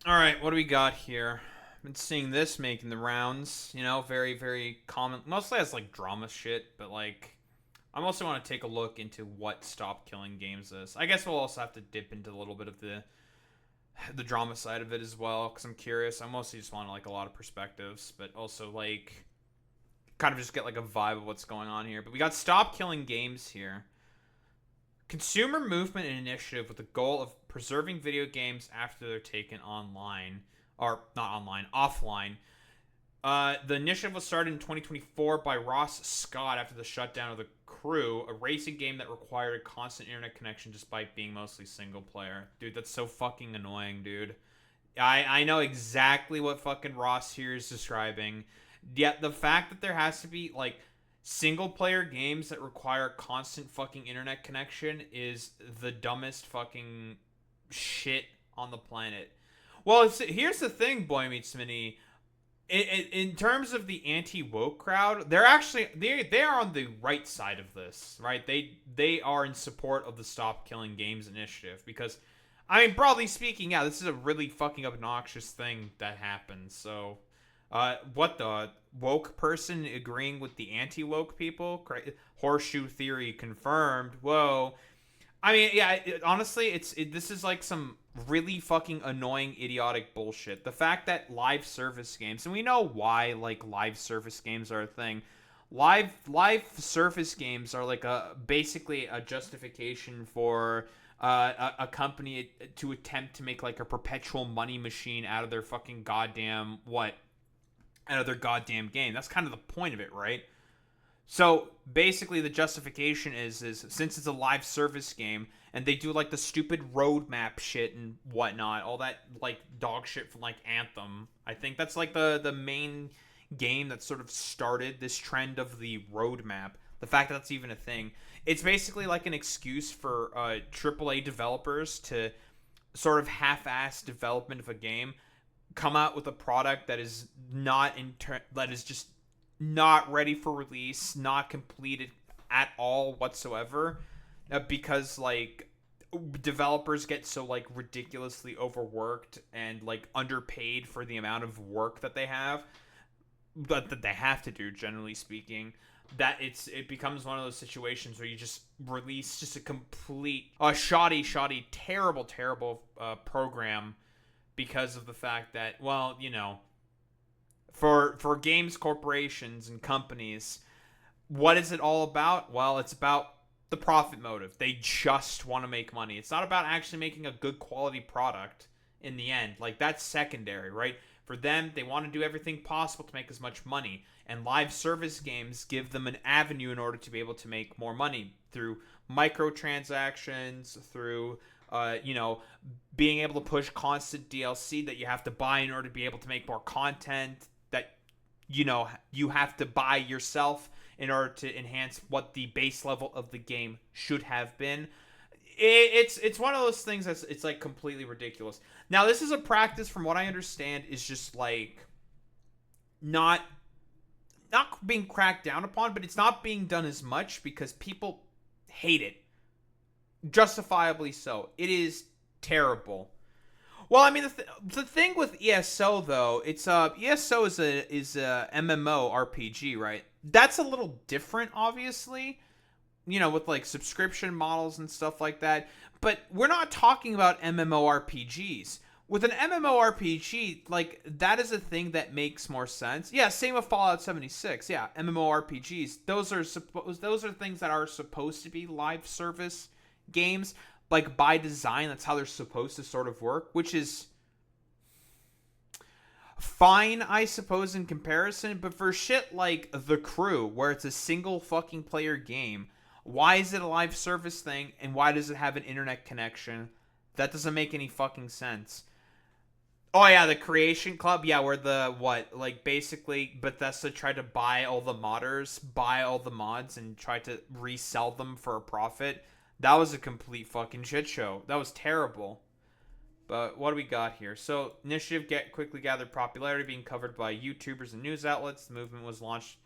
All right, what do we got here? Been seeing this making the rounds. Very, very common. Mostly as like drama shit, but like I also want to take a look into what Stop Killing Games is. I guess we'll also have to dip into a little bit of the drama side of it as well because I'm curious. I mostly just want like a lot of perspectives, but also like kind of just get like a vibe of what's going on here. But we got Stop Killing Games here. Consumer movement and initiative with the goal of preserving video games after they're taken online, or not online, offline. The initiative was started in 2024 by Ross Scott after the shutdown of The Crew, a racing game that required a constant internet connection despite being mostly single player. Dude, that's so fucking annoying, dude. I know exactly what fucking Ross here is describing. Yet the fact that there has to be like single player games that require constant fucking internet connection is the dumbest fucking shit on the planet. Well, here's the thing, Boy Meets Mini. In terms of the anti woke crowd, they're actually they are on the right side of this, right? They are in support of the Stop Killing Games initiative because, I mean, broadly speaking, yeah, this is a really fucking obnoxious thing that happens. So, what the woke person agreeing with the anti woke people? Horseshoe theory confirmed. Whoa. I mean, yeah. Honestly, this is like some really fucking annoying, idiotic bullshit. The fact that live service games, and we know why like live service games are a thing. Live service games are like a basically a justification for a company to attempt to make like a perpetual money machine out of their fucking goddamn what out of their goddamn game. That's kind of the point of it, right? So basically, the justification is since it's a live service game and they do like the stupid roadmap shit and whatnot, all that like dog shit from like Anthem. I think that's like the main game that sort of started this trend of the roadmap. The fact that that's even a thing. It's basically like an excuse for AAA developers to sort of half-ass development of a game, come out with a product that is that is just not ready for release, not completed at all whatsoever, because like developers get so like ridiculously overworked and like underpaid for the amount of work that they have, but that they have to do generally speaking, that it becomes one of those situations where you just release just a complete shoddy terrible program because of the fact that, well, for games corporations and companies, what is it all about? Well, it's about the profit motive. They just want to make money. It's not about actually making a good quality product in the end. Like, that's secondary, right? For them, they want to do everything possible to make as much money. And live service games give them an avenue in order to be able to make more money through microtransactions, through being able to push constant DLC that you have to buy in order to be able to make more content that you have to buy yourself in order to enhance what the base level of the game should have been. It's one of those things that's it's like completely ridiculous. Now, this is a practice, from what I understand, is just like not being cracked down upon, but it's not being done as much because people hate it, justifiably so. It is terrible. Well, I mean, the thing with ESO though, it's ESO is a MMO RPG, right? That's a little different, obviously. With like subscription models and stuff like that. But we're not talking about MMORPGs. With an MMORPG, like that is a thing that makes more sense. Yeah, same with Fallout 76. Yeah, MMORPGs. Those are things that are supposed to be live service games, like by design. That's how they're supposed to sort of work, which is fine, I suppose, in comparison. But for shit like The Crew, where it's a single fucking player game, why is it a live service thing, and why does it have an internet connection? That doesn't make any fucking sense. Oh yeah, the Creation Club, yeah, where the what, like basically Bethesda tried to buy all the modders, buy all the mods, and try to resell them for a profit. That was a complete fucking shit show. That was terrible. But what do we got here? So, initiative quickly gathered popularity, being covered by YouTubers and news outlets. The movement was launched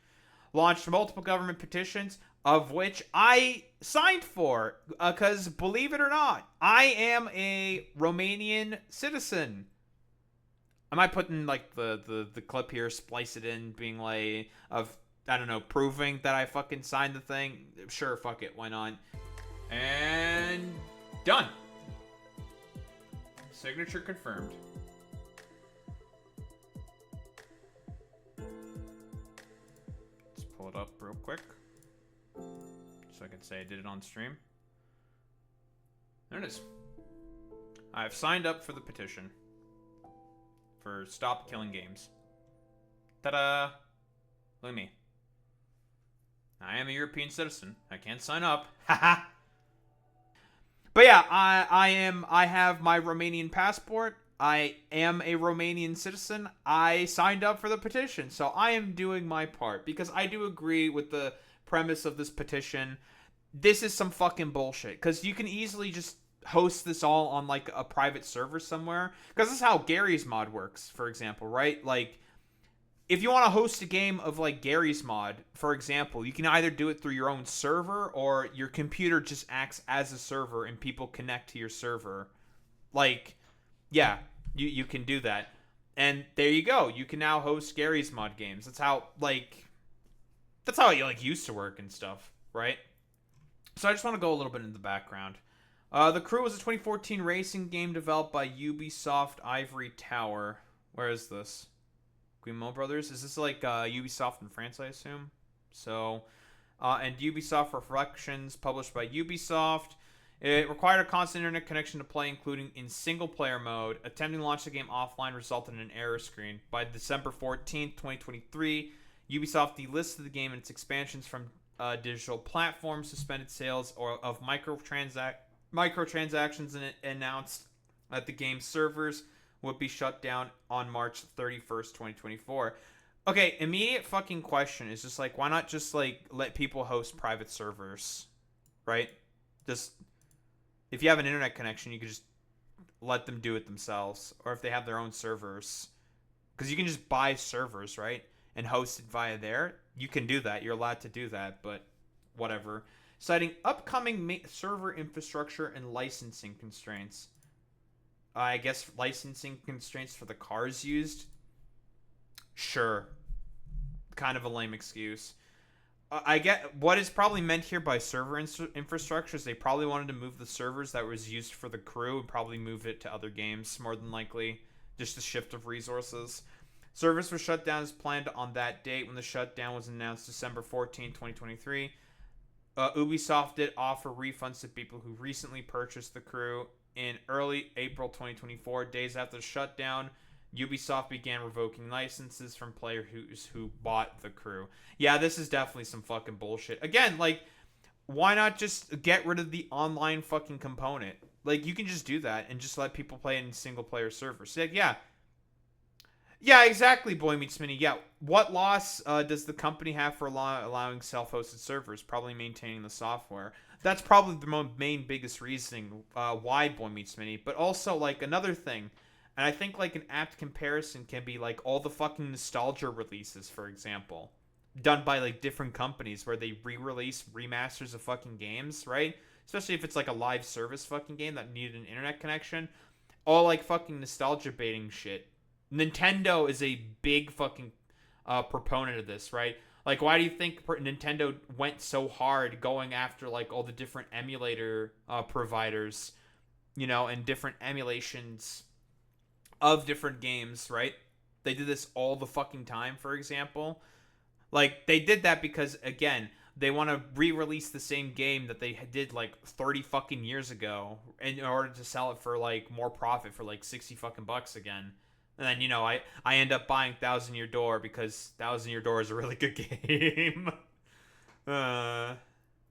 multiple government petitions, of which I signed for. Because, believe it or not, I am a Romanian citizen. I might put in like the clip here, splice it in, being like of I don't know, proving that I fucking signed the thing. Sure, fuck it, why not? And done. Signature confirmed. Let's pull it up real quick so I can say I did it on stream. There it is. I've signed up for the petition for Stop Killing Games. Ta-da! Look at me. I am a European citizen. I can't sign up. Haha. But yeah, I have my Romanian passport. I am a Romanian citizen. I signed up for the petition, so I am doing my part because I do agree with the premise of this petition. This is some fucking bullshit because you can easily just host this all on like a private server somewhere, because this is how Gary's mod works, for example, right? Like if you want to host a game of like Gary's mod, for example, you can either do it through your own server or your computer just acts as a server and people connect to your server. Like, yeah, you can do that. And there you go. You can now host Gary's mod games. That's how it like used to work and stuff, right? So I just want to go a little bit into the background. The Crew was a 2014 racing game developed by Ubisoft Ivory Tower. Where is this? Guillemot Brothers? Is this like Ubisoft in France, I assume? So, and Ubisoft Reflections, published by Ubisoft. It required a constant internet connection to play, including in single-player mode. Attempting to launch the game offline resulted in an error screen. By December 14th, 2023, Ubisoft delisted the game and its expansions from digital platforms, suspended sales of microtransactions, and it announced that the game's servers would be shut down on March 31st, 2024. Okay, immediate fucking question is just like, why not just like let people host private servers, right? Just, if you have an internet connection, you could just let them do it themselves, or if they have their own servers, because you can just buy servers, right, and host it via there. You can do that. You're allowed to do that, but whatever. Citing upcoming server infrastructure and licensing constraints. I guess licensing constraints for the cars used. Sure. Kind of a lame excuse. I get what is probably meant here by server infrastructure is they probably wanted to move the servers that was used for the Crew and probably move it to other games, more than likely. Just a shift of resources. Service was shut down as planned on that date when the shutdown was announced December 14, 2023. Ubisoft did offer refunds to people who recently purchased the Crew. In early April 2024, days after the shutdown, Ubisoft began revoking licenses from players who bought the Crew. Yeah, this is definitely some fucking bullshit. Again, like, why not just get rid of the online fucking component? Like, you can just do that and just let people play in single-player servers. Like, yeah. Yeah, exactly, Boy Meets Mini. Yeah, what loss does the company have for allowing self-hosted servers? Probably maintaining the software. That's probably the main biggest reasoning why Boy Meets Mini. But also, like, another thing, and I think, like, an apt comparison can be, like, all the fucking nostalgia releases, for example, done by, like, different companies where they re-release remasters of fucking games, right? Especially if it's, like, a live service fucking game that needed an internet connection. All, like, fucking nostalgia baiting shit. Nintendo is a big fucking proponent of this, right? Like, why do you think Nintendo went so hard going after, like, all the different emulator providers, you know, and different emulations of different games, right? They did this all the fucking time, for example. Like, they did that because, again, they want to re-release the same game that they did, like, 30 fucking years ago in order to sell it for, like, more profit for, like, 60 fucking bucks again. And then, you know, I end up buying Thousand Year Door because Thousand Year Door is a really good game.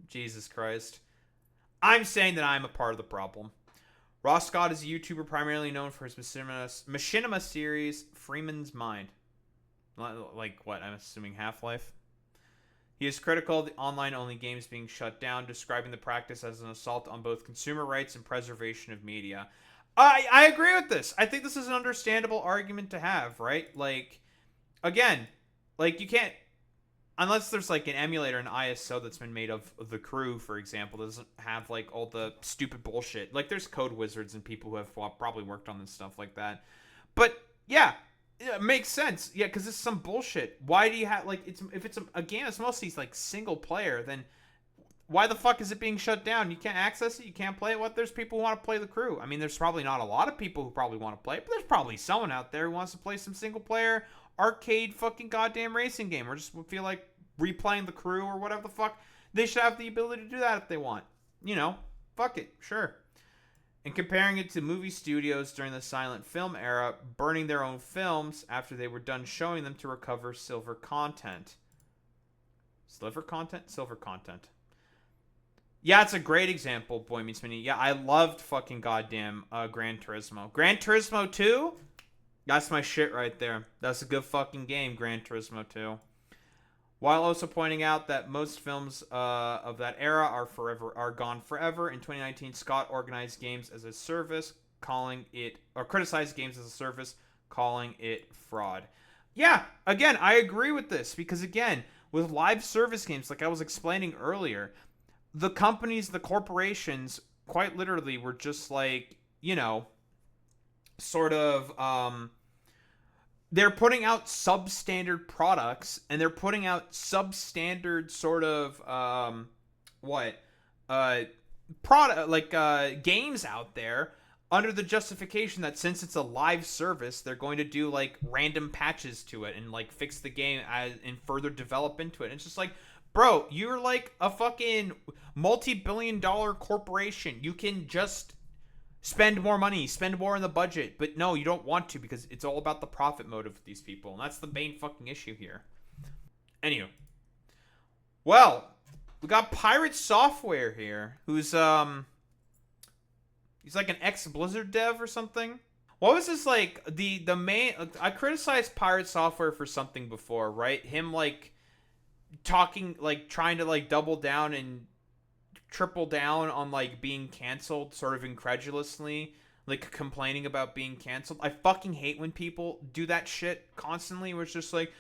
Jesus Christ. I'm saying that I'm a part of the problem. Ross Scott is a YouTuber primarily known for his machinima series, Freeman's Mind. Like, what? I'm assuming Half-Life? He is critical of the online-only games being shut down, describing the practice as an assault on both consumer rights and preservation of media. I agree with this. I think this is an understandable argument to have, right? Like, again, like, you can't, unless there's, like, an emulator, an ISO that's been made of the Crew, for example, doesn't have, like, all the stupid bullshit. Like, there's code wizards and people who have probably worked on this stuff like that. But, yeah, Yeah, it makes sense. Yeah, because it's some bullshit. Why do you have like it's if it's a game that's mostly like single player, then why the fuck is it being shut down? You can't access it. You can't play it. What? There's people who want to play the crew. I mean, there's probably not a lot of people who probably want to play it, but there's probably someone out there who wants to play some single player arcade fucking goddamn racing game, or just feel like replaying the crew or whatever the fuck. They should have the ability to do that if they want. You know, fuck it, sure. And comparing it to movie studios during the silent film era, burning their own films after they were done showing them to recover silver content. Silver content. Yeah, it's a great example, Boy Meets Mini. Yeah, I loved fucking goddamn Gran Turismo. Gran Turismo 2? That's my shit right there. That's a good fucking game, Gran Turismo 2. While also pointing out that most films of that era are gone forever. In 2019, Scott organized games as a service, criticized games as a service, calling it fraud. Yeah, again, I agree with this because again, with live service games, like I was explaining earlier, the companies, the corporations, quite literally were just like, you know, sort of they're putting out substandard products and they're putting out substandard sort of games out there under the justification that since it's a live service, they're going to do like random patches to it and like fix the game and further develop into it. And it's just like, bro, you're like a fucking multi-billion-dollar corporation. You can just spend more money, spend more in the budget. But no, you don't want to because it's all about the profit motive with these people. And that's the main fucking issue here. Anyway. Well, we got Pirate Software here, who's, he's like an ex-Blizzard dev or something. What was this, like, the main... I criticized Pirate Software for something before, right? Him, like, talking, like, trying to, like, double down and triple down on like being canceled sort of incredulously, like complaining about being canceled. I fucking hate when people do that shit constantly where it's just like,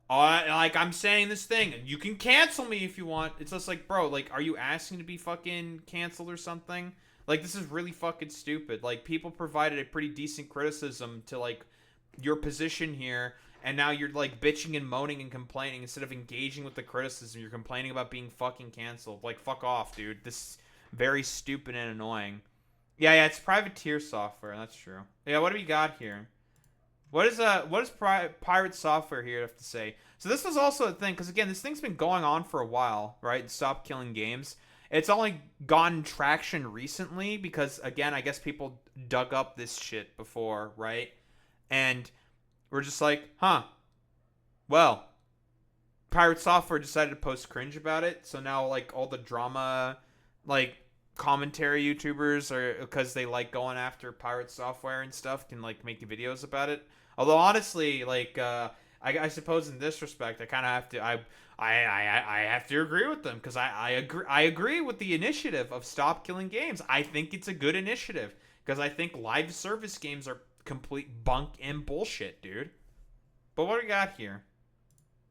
oh, like I'm saying this thing and you can cancel me if you want. It's just like, bro, like, are you asking to be fucking canceled or something? Like, this is really fucking stupid. Like, people provided a pretty decent criticism to like your position here, and now you're like bitching and moaning and complaining instead of engaging with the criticism. You're complaining about being fucking canceled. Like, fuck off, dude. This is very stupid and annoying. Yeah, it's privateer software. That's true. Yeah, what do we got here? What is Pirate Software here have to say? So this was also a thing, because again, this thing's been going on for a while, right? Stop Killing Games. It's only gotten traction recently because, again, I guess people dug up this shit before, right? And we're just like, huh, well, Pirate Software decided to post cringe about it, so now, like, all the drama, like, commentary YouTubers are, because they like going after Pirate Software and stuff, can, like, make videos about it. Although, honestly, like, I suppose in this respect, I kind of have to, I have to agree with them, because I agree with the initiative of Stop Killing Games. I think it's a good initiative, because I think live service games are complete bunk and bullshit, dude. But what do we got here?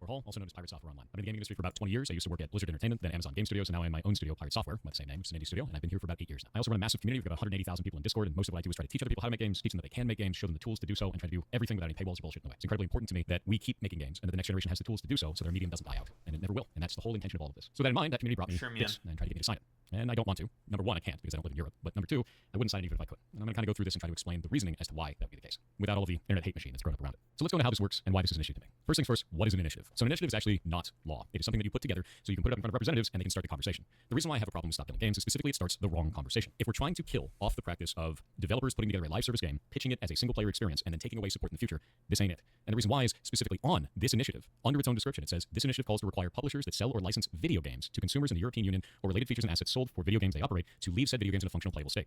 Hall, also known as Pirate Software Online. I've been in the gaming industry for about 20 years. I used to work at Blizzard Entertainment, then Amazon Game Studios, and now I own my own studio, Pirate Software, by the same name. It's an indie studio, and I've been here for about 8 years now. I also run a massive community. We've got 180,000 people in Discord, and most of what I do is try to teach other people how to make games, teach them that they can make games, show them the tools to do so, and try to do everything without any paywalls or bullshit in the way. It's incredibly important to me that we keep making games, and that the next generation has the tools to do so their medium doesn't die out. And it never will. And that's the whole intention of all of this. So that in mind, that community brought me this, and tried to get me to sign it. And I don't want to. Number one, I can't because I don't live in Europe. But number two, I wouldn't sign it even if I could. And I'm going to kind of go through this and try to explain the reasoning as to why that would be the case, without all of the internet hate machine that's grown up around it. So let's go into how this works and why this is an issue to me. First things first, what is an initiative? So an initiative is actually not law. It is something that you put together so you can put it up in front of representatives and they can start the conversation. The reason why I have a problem with Stop Killing Games is specifically it starts the wrong conversation. If we're trying to kill off the practice of developers putting together a live service game, pitching it as a single player experience, and then taking away support in the future, this ain't it. And the reason why is specifically on this initiative, under its own description, it says this initiative calls to require publishers that sell or license video games to consumers in the European Union or related features and assets sold for video games they operate to leave said video games in a functional playable state.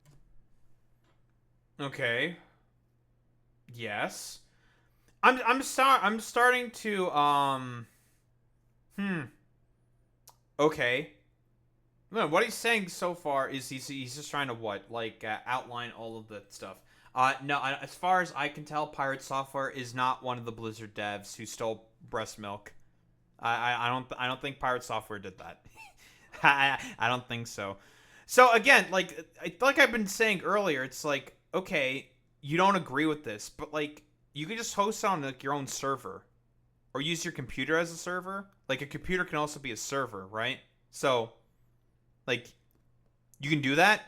Okay. Yes. I'm starting to Okay. No, what he's saying so far is he's just trying to what? Like outline all of the stuff. No, as far as I can tell, Pirate Software is not one of the Blizzard devs who stole breast milk. I don't think Pirate Software did that. I don't think so. So again, like I've been saying earlier, it's like, okay, you don't agree with this, but like you can just host on like your own server, or use your computer as a server. Like a computer can also be a server, right? So, like, you can do that.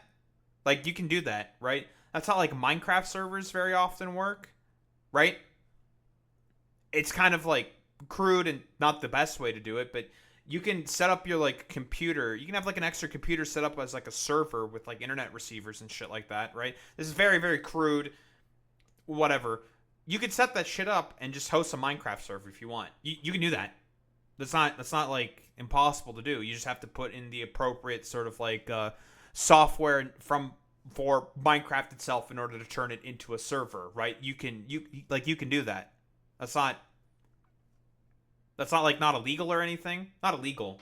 Like, you can do that, right? That's how like Minecraft servers very often work, right? It's kind of like crude and not the best way to do it, but you can set up your like computer. You can have like an extra computer set up as like a server with like internet receivers and shit like that, right? This is very, very crude. Whatever. You could set that shit up and just host a Minecraft server if you want. You can do that. That's not like impossible to do. You just have to put in the appropriate sort of like software for Minecraft itself in order to turn it into a server, right? You can do that. That's not like not illegal or anything. Not illegal.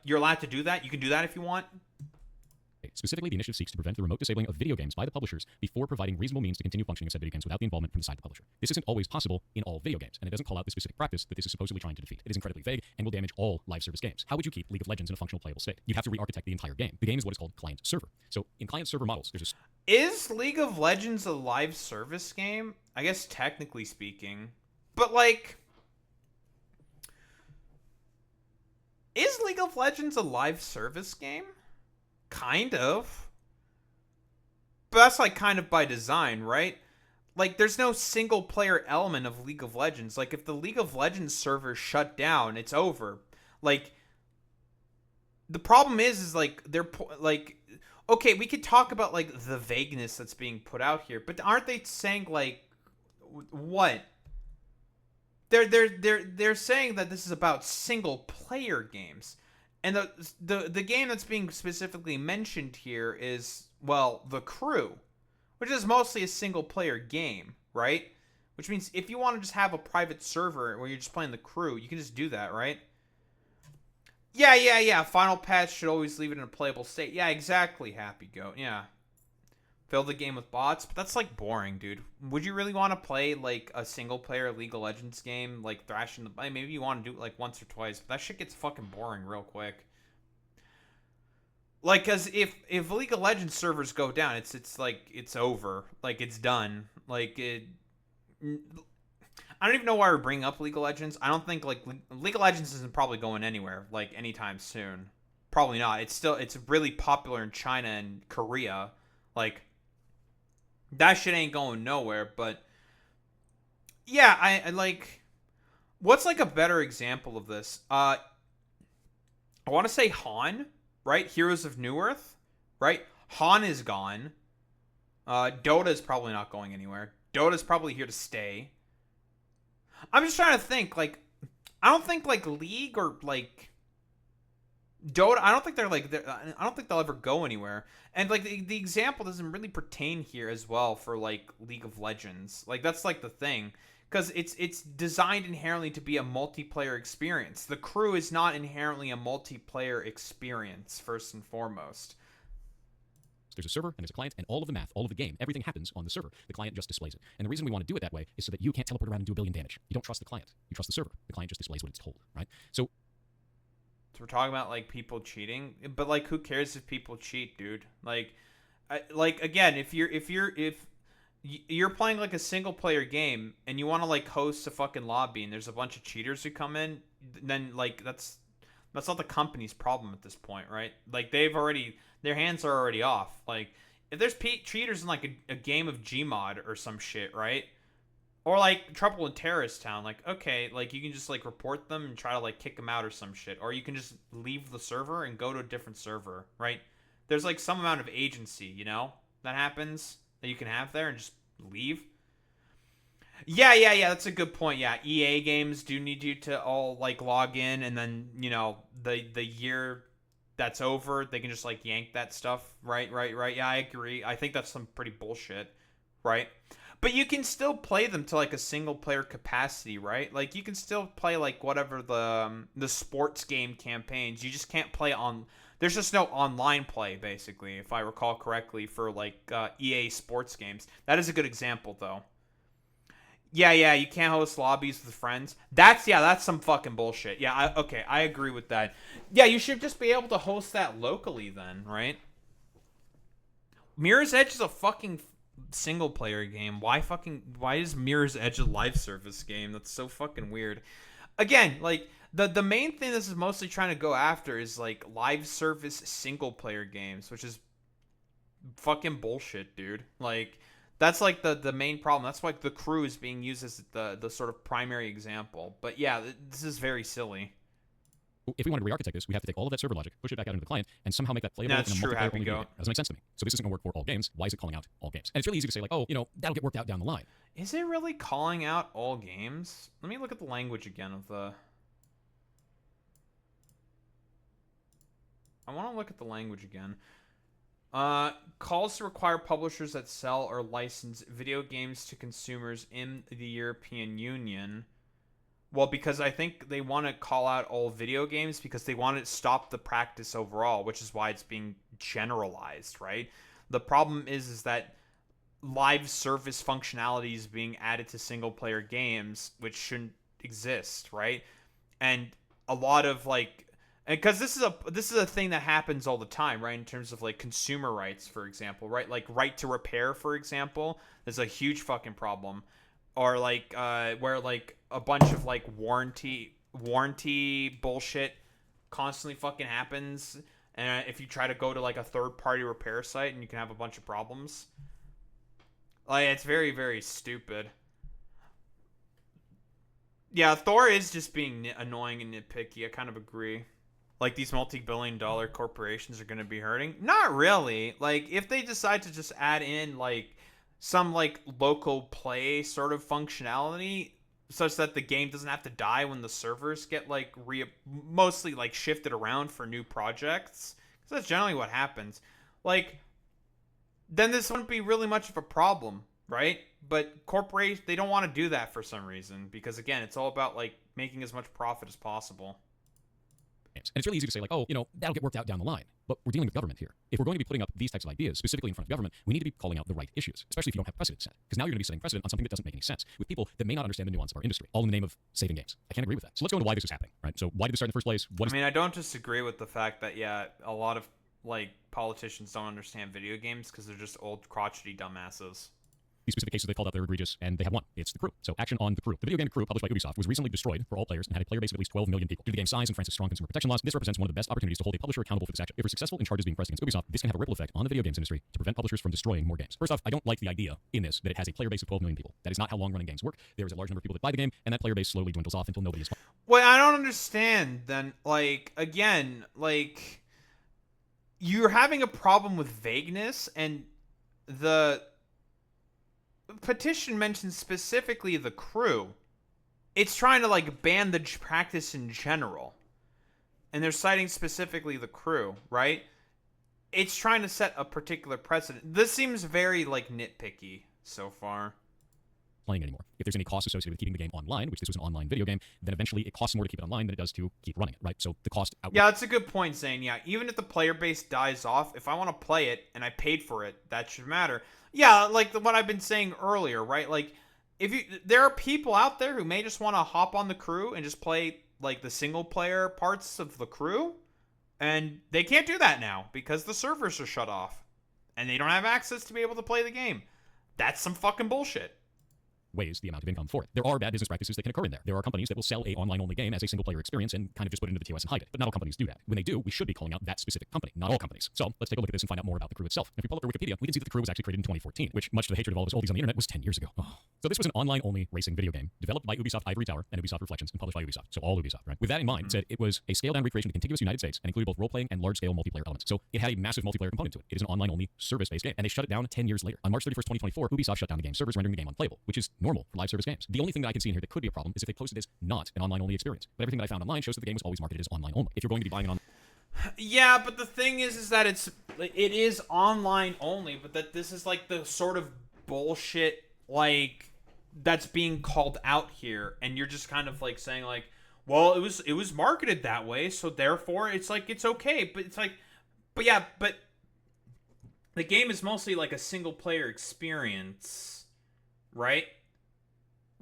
You're allowed to do that. You can do that if you want. Specifically, the initiative seeks to prevent the remote disabling of video games by the publishers before providing reasonable means to continue functioning of said video games without the involvement from the side of the publisher. This isn't always possible in all video games, and it doesn't call out the specific practice that this is supposedly trying to defeat. It is incredibly vague and will damage all live service games. How would you keep League of Legends in a functional playable state? You'd have to re-architect the entire game. The game is what is called client-server. So in client-server models, there's a... Is League of Legends a live service game? I guess technically speaking. But like... Is League of Legends a live service game? Kind of. But that's like kind of by design, right? Like there's no single player element of League of Legends. Like if the League of Legends server shut down, it's over. Like the problem is like they're like okay, we could talk about like the vagueness that's being put out here, but aren't they saying like what? They're saying that this is about single player games. And the game that's being specifically mentioned here is, well, The Crew, which is mostly a single player game, right? Which means if you want to just have a private server where you're just playing The Crew, you can just do that, right? Yeah. Final patch should always leave it in a playable state. Yeah, exactly, Happy Goat. Yeah. Fill the game with bots, but that's like boring, dude. Would you really want to play like a single player League of Legends game, like thrashing the... Maybe you want to do it like once or twice, but that shit gets fucking boring real quick. Like, cause if League of Legends servers go down, it's like it's over, like it's done. Like it... I don't even know why we're bringing up League of Legends. I don't think like League of Legends isn't probably going anywhere like anytime soon. Probably not. It's really popular in China and Korea. Like that shit ain't going nowhere. But yeah, I like. What's like a better example of this? I want to say Han, right? Heroes of New Earth, right? Han is gone. Dota is probably not going anywhere. Dota's probably here to stay. I'm just trying to think, like, I don't think, like, League or, like, Dota, I don't think I don't think they'll ever go anywhere. And, like, the example doesn't really pertain here as well for, like, League of Legends. Like, that's, like, the thing. Because it's designed inherently to be a multiplayer experience. The Crew is not inherently a multiplayer experience, first and foremost. There's a server and there's a client, and all of the math, all of the game, everything happens on the server. The client just displays it. And the reason we want to do it that way is so that you can't teleport around and do a billion damage. You don't trust the client. You trust the server. The client just displays what it's told, right? So we're talking about like people cheating, but like who cares if people cheat, dude? Like, again, if you're playing like a single player game and you want to like host a fucking lobby and there's a bunch of cheaters who come in, then like that's not the company's problem at this point, right? Like their hands are already off. Like if there's cheaters in like a game of Gmod or some shit, right? Or like Trouble in Terrorist Town, like okay, like you can just like report them and try to like kick them out or some shit, or you can just leave the server and go to a different server, right? There's like some amount of agency, you know, that happens that you can have there and just leave. Yeah, that's a good point. Yeah, EA games do need you to all like log in, and then you know the year that's over, they can just like yank that stuff. Right. Yeah, I agree. I think that's some pretty bullshit, right? But you can still play them to like a single player capacity, right? Like you can still play like whatever the sports game campaigns. You just can't play on. There's just no online play, basically, if I recall correctly, for like EA sports games. That is a good example, though. Yeah, you can't host lobbies with friends. That's some fucking bullshit. Yeah, okay, I agree with that. Yeah, you should just be able to host that locally then, right? Mirror's Edge is a fucking single player game. Why is Mirror's Edge a live service game? That's so fucking weird. Again, like the main thing this is mostly trying to go after is like live service single player games, which is fucking bullshit, dude. Like that's like the main problem. That's why The Crew is being used as the sort of primary example. But yeah, this is very silly. If we wanted to re-architect this, we have to take all of that server logic, push it back out into the client, and somehow make that playable That's in a true, multiplayer happy only go. game. That doesn't make sense to me. So this isn't going to work for all games. Why is it calling out all games? And it's really easy to say like, oh, that'll get worked out down the line. Is it really calling out all games? Let me look at the language again of the... I want to look at the language again. Calls to require publishers that sell or license video games to consumers in the European Union. Well, because I think they want to call out all video games because they want to stop the practice overall, which is why it's being generalized, right? The problem is that live service functionality is being added to single player games, which shouldn't exist, right? And a lot of like, because this is a thing that happens all the time, right? In terms of like consumer rights, for example, right? Like right to repair, for example, is a huge fucking problem. Or like where like a bunch of like warranty bullshit constantly fucking happens, and if you try to go to like a third party repair site and you can have a bunch of problems. Like it's very, very stupid. Yeah, Thor is just being annoying and nitpicky. I kind of agree. Like these multi-billion-dollar corporations are going to be hurting? Not really. Like if they decide to just add in like some like local play sort of functionality such that the game doesn't have to die when the servers get like mostly like shifted around for new projects, because that's generally what happens, like then this wouldn't be really much of a problem, right? But corporations, they don't want to do that for some reason, because again, it's all about like making as much profit as possible. And it's really easy to say like, oh, that'll get worked out down the line. But we're dealing with government here. If we're going to be putting up these types of ideas specifically in front of government, we need to be calling out the right issues, especially if you don't have precedent set. Because now you're going to be setting precedent on something that doesn't make any sense with people that may not understand the nuance of our industry, all in the name of saving games. I can't agree with that. So let's go into why this is happening, right? So why did this start in the first place? I mean, I don't disagree with the fact that, yeah, a lot of like politicians don't understand video games because they're just old crotchety dumbasses. These specific cases they called out, they're egregious, and they have one. It's The Crew. So action on The Crew. The video game The Crew, published by Ubisoft, was recently destroyed for all players and had a player base of at least 12 million people. Due to the game's size and France's strong consumer protection laws, this represents one of the best opportunities to hold a publisher accountable for this action. If we're successful in charges being pressed against Ubisoft, this can have a ripple effect on the video games industry to prevent publishers from destroying more games. First off, I don't like the idea in this that it has a player base of 12 million people. That is not how long-running games work. There is a large number of people that buy the game, and that player base slowly dwindles off until nobody is. Well, I don't understand then. Like, again, like, you're having a problem with vagueness, and the petition mentions specifically The Crew. It's trying to like ban the practice in general, and they're citing specifically The Crew, right? It's trying to set a particular precedent. This seems very like nitpicky so far. Playing anymore. If there's any cost associated with keeping the game online, which this was an online video game, then eventually it costs more to keep it online than it does to keep running it, right? So the cost Yeah, that's a good point, Zane. Yeah, even if the player base dies off, if I want to play it and I paid for it, that should matter. Yeah, like what I've been saying earlier, right? Like there are people out there who may just want to hop on The Crew and just play like the single player parts of The Crew, and they can't do that now because the servers are shut off and they don't have access to be able to play the game. That's some fucking bullshit. Weighs the amount of income for it. There are bad business practices that can occur in there. There are companies that will sell a online-only game as a single-player experience and kind of just put it into the TOS and hide it. But not all companies do that. When they do, we should be calling out that specific company, not all companies. So let's take a look at this and find out more about The Crew itself. If we pull up their Wikipedia, we can see that The Crew was actually created in 2014, which, much to the hatred of all of us oldies on the internet, was 10 years ago. Oh. So this was an online-only racing video game developed by Ubisoft Ivory Tower and Ubisoft Reflections and published by Ubisoft. So all Ubisoft, right? With that in mind, it said it was a scaled-down recreation of the contiguous United States and included both role-playing and large-scale multiplayer elements. So it had a massive multiplayer component to it. It is an online-only service-based game, and they shut it down 10 years later. On March 31st, 2024, Ubisoft shut down the game servers, rendering the game unplayable, which is normal for live service games. The only thing that I can see in here that could be a problem is if they posted this not an online-only experience. But everything that I found online shows that the game was always marketed as online-only. If you're going to be buying it on... Yeah, but the thing is that it is online only, but that this is like the sort of bullshit like that's being called out here, and you're just kind of like saying like, well, it was marketed that way, so therefore it's like it's okay. But it's like, but yeah, but the game is mostly like a single player experience, right?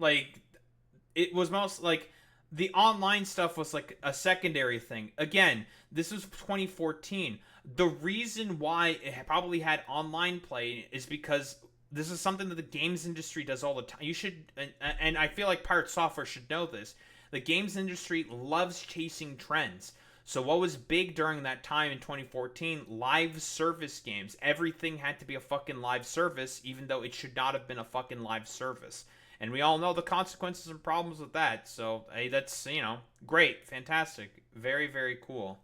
Like it was most like the online stuff was like a secondary thing. Again, this was 2014. The reason why it probably had online play is because This is something that the games industry does all the time. You should, and I feel like Pirate Software should know this. The games industry loves chasing trends. So what was big during that time in 2014? Live service games. Everything had to be a fucking live service, even though it should not have been a fucking live service. And we all know the consequences and problems with that. So, hey, that's, great, fantastic, very, very cool.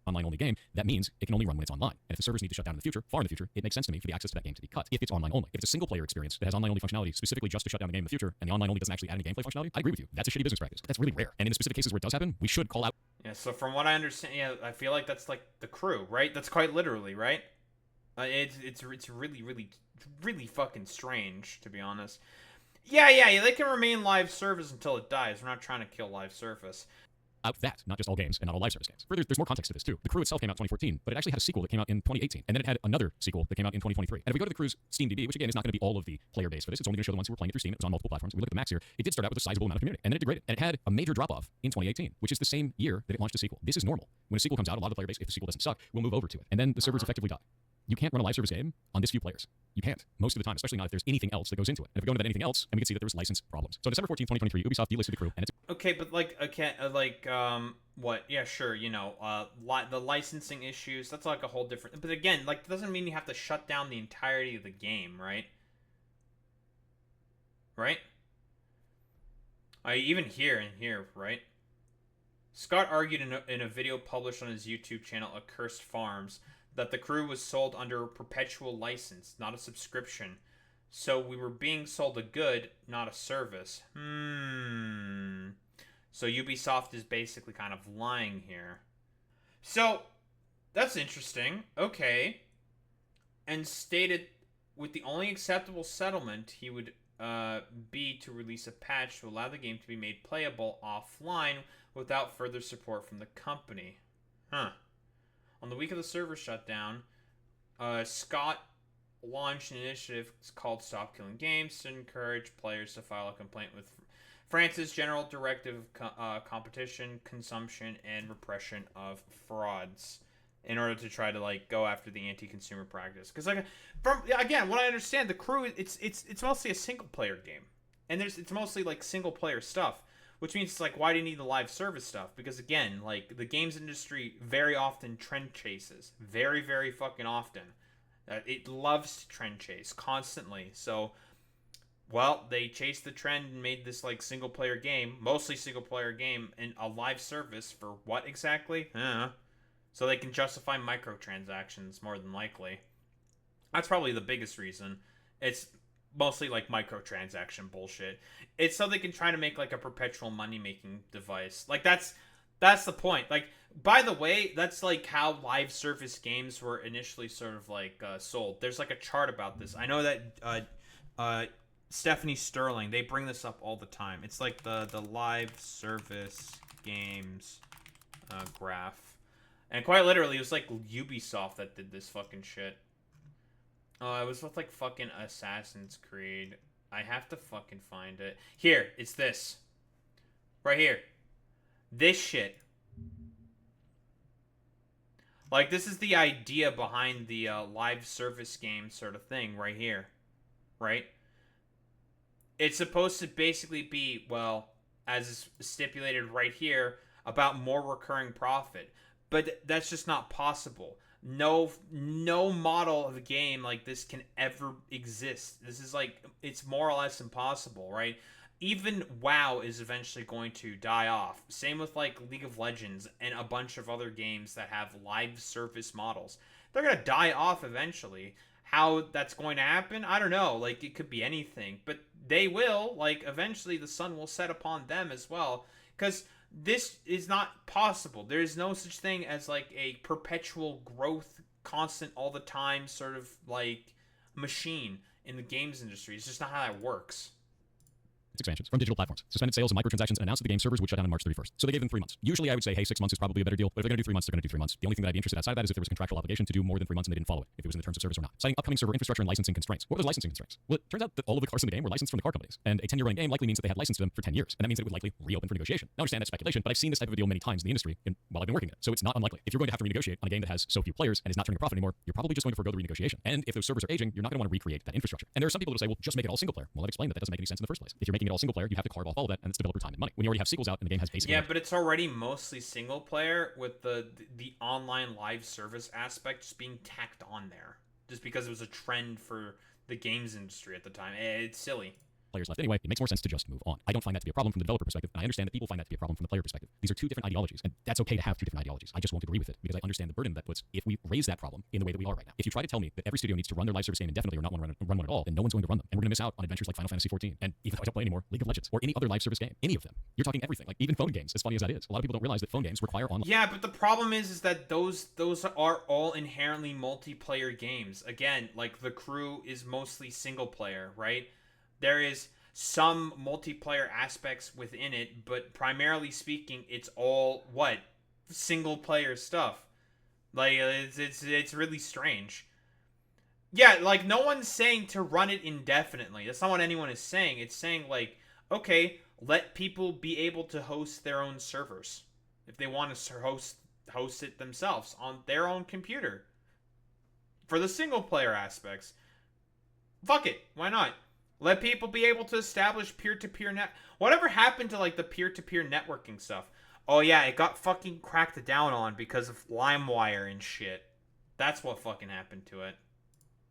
Online only game, that means it can only run when it's online. And if the servers need to shut down in the future, far in the future, it makes sense to me for the access to that game to be cut if it's online only. If it's a single player experience that has online only functionality specifically just to shut down the game in the future, and the online only doesn't actually add any gameplay functionality, I agree with you. That's a shitty business practice. But that's really rare. And in the specific cases where it does happen, we should call out. Yeah, so from what I understand, yeah, I feel like that's like the crew, right? That's quite literally, right? It's really, really, really fucking strange, to be honest. Yeah, they can remain live service until it dies. We're not trying to kill live service. Out that, not just all games and not all live service games. Further, there's more context to this too. The Crew itself came out in 2014, but it actually had a sequel that came out in 2018, and then it had another sequel that came out in 2023. And if we go to the Crew's Steam DB, which again is not going to be all of the player base for this, it's only going to show the ones who were playing it through Steam. It was on multiple platforms. We look at the max here. It did start out with a sizable amount of community, and then it degraded, and it had a major drop off in 2018, which is the same year that it launched a sequel. This is normal. When a sequel comes out, a lot of the player base, if the sequel doesn't suck, will move over to it, and then the servers effectively die. You can't run a live service game on this few players. You can't, most of the time, especially not if there's anything else that goes into it. And if we go into that anything else, and we can see that there was license problems. So December 14th, 2023, Ubisoft delisted the Crew, and it's okay, but what? Yeah, sure, the licensing issues. That's like a whole different. But again, like, it doesn't mean you have to shut down the entirety of the game, right? Right? Even here, right? Scott argued in a video published on his YouTube channel, Accursed Farms, that the Crew was sold under a perpetual license, not a subscription. So we were being sold a good, not a service. So Ubisoft is basically kind of lying here. So, that's interesting. Okay. And stated with the only acceptable settlement he would be to release a patch to allow the game to be made playable offline without further support from the company. On the week of the server shutdown, Scott launched an initiative called Stop Killing Games to encourage players to file a complaint with France's General Directive of Competition, Consumption, and Repression of Frauds in order to try to go after the anti-consumer practice. Because again, what I understand, the Crew it's mostly a single player game, and it's mostly single player stuff. Which means it's why do you need the live service stuff? Because again, the games industry very often trend chases. Very, very fucking often. It loves to trend chase constantly. So, well, they chased the trend and made this single player game, mostly single player game, and a live service for what exactly? So they can justify microtransactions more than likely. That's probably the biggest reason. It's mostly microtransaction bullshit. It's so they can try to make a perpetual money-making device. That's the point. By the way, that's how live service games were initially sort of sold. There's a chart about this. I know that Stephanie Sterling, they bring this up all the time. It's the live service games graph. And quite literally, it was Ubisoft that did this fucking shit. Oh, it was with fucking Assassin's Creed. I have to fucking find it. Here, it's this. Right here. This shit. This is the idea behind the live service game sort of thing right here. Right? It's supposed to basically be, well, as is stipulated right here, about more recurring profit. But that's just not possible. No model of a game like this can ever exist. This is it's more or less impossible, right? Even WoW is eventually going to die off. Same with League of Legends and a bunch of other games that have live service models. They're going to die off eventually. How that's going to happen, I don't know. It could be anything, but they will. Eventually the sun will set upon them as well, because this is not possible. There is no such thing as a perpetual growth, constant all the time sort of machine in the games industry. It's just not how that works. its expansions from digital platforms, suspended sales and microtransactions, and announced that the game servers would shut down on March 31st. So they gave them 3 months. Usually I would say, hey, 6 months is probably a better deal, but if they're going to do 3 months, they're going to do 3 months. The only thing that I'd be interested outside of that is if there was a contractual obligation to do more than 3 months and they didn't follow it, if it was in the terms of service or not. Citing upcoming server infrastructure and licensing constraints. What were those licensing constraints? Well, it turns out that all of the cars in the game were licensed from the car companies, and a 10-year running game likely means that they had licensed them for 10 years, and that means that it would likely reopen for negotiation. Now, I understand that's speculation, but I've seen this type of a deal many times in the industry while I've been working in it, so it's not unlikely. If you're going to have to renegotiate on a game that has so few players and is not turning a profit anymore, you're probably just going to forgo the renegotiation. And if those servers are aging, you're not going to want to recreate that infrastructure. And there are some people who say, well, just make it all single player. Well, I've explained that that doesn't make any sense in the first place. If you're making it all single player, you have to carve off all of that, and it's developer time and money. When you already have sequels out and the game has basically but it's already mostly single player with the online live service aspect just being tacked on there, just because it was a trend for the games industry at the time. It's silly. Players left anyway, it makes more sense to just move on. I don't find that to be a problem from the developer perspective, and I understand that people find that to be a problem from the player perspective. These are two different ideologies, and that's okay to have two different ideologies. I just won't agree with it because I understand the burden that puts if we raise that problem in the way that we are right now. If you try to tell me that every studio needs to run their live service game indefinitely or not run one at all, then no one's going to run them, and we're going to miss out on adventures like Final Fantasy XIV, and even though I don't play anymore, League of Legends, or any other live service game, any of them. You're talking everything, like even phone games, as funny as that is. A lot of people don't realize that phone games require online. Yeah, but the problem is that those are all inherently multiplayer games. Again, like The Crew is mostly single player, right? There is some multiplayer aspects within it, but primarily speaking, it's all single player stuff. Like it's really strange. Yeah, like no one's saying to run it indefinitely. That's not what anyone is saying. It's saying like, okay, let people be able to host their own servers if they want to host it themselves on their own computer. For the single player aspects, fuck it, why not? Let people be able to establish peer-to-peer Whatever happened to like the peer-to-peer networking stuff? Oh yeah, it got fucking cracked down on because of LimeWire and shit. That's what fucking happened to it.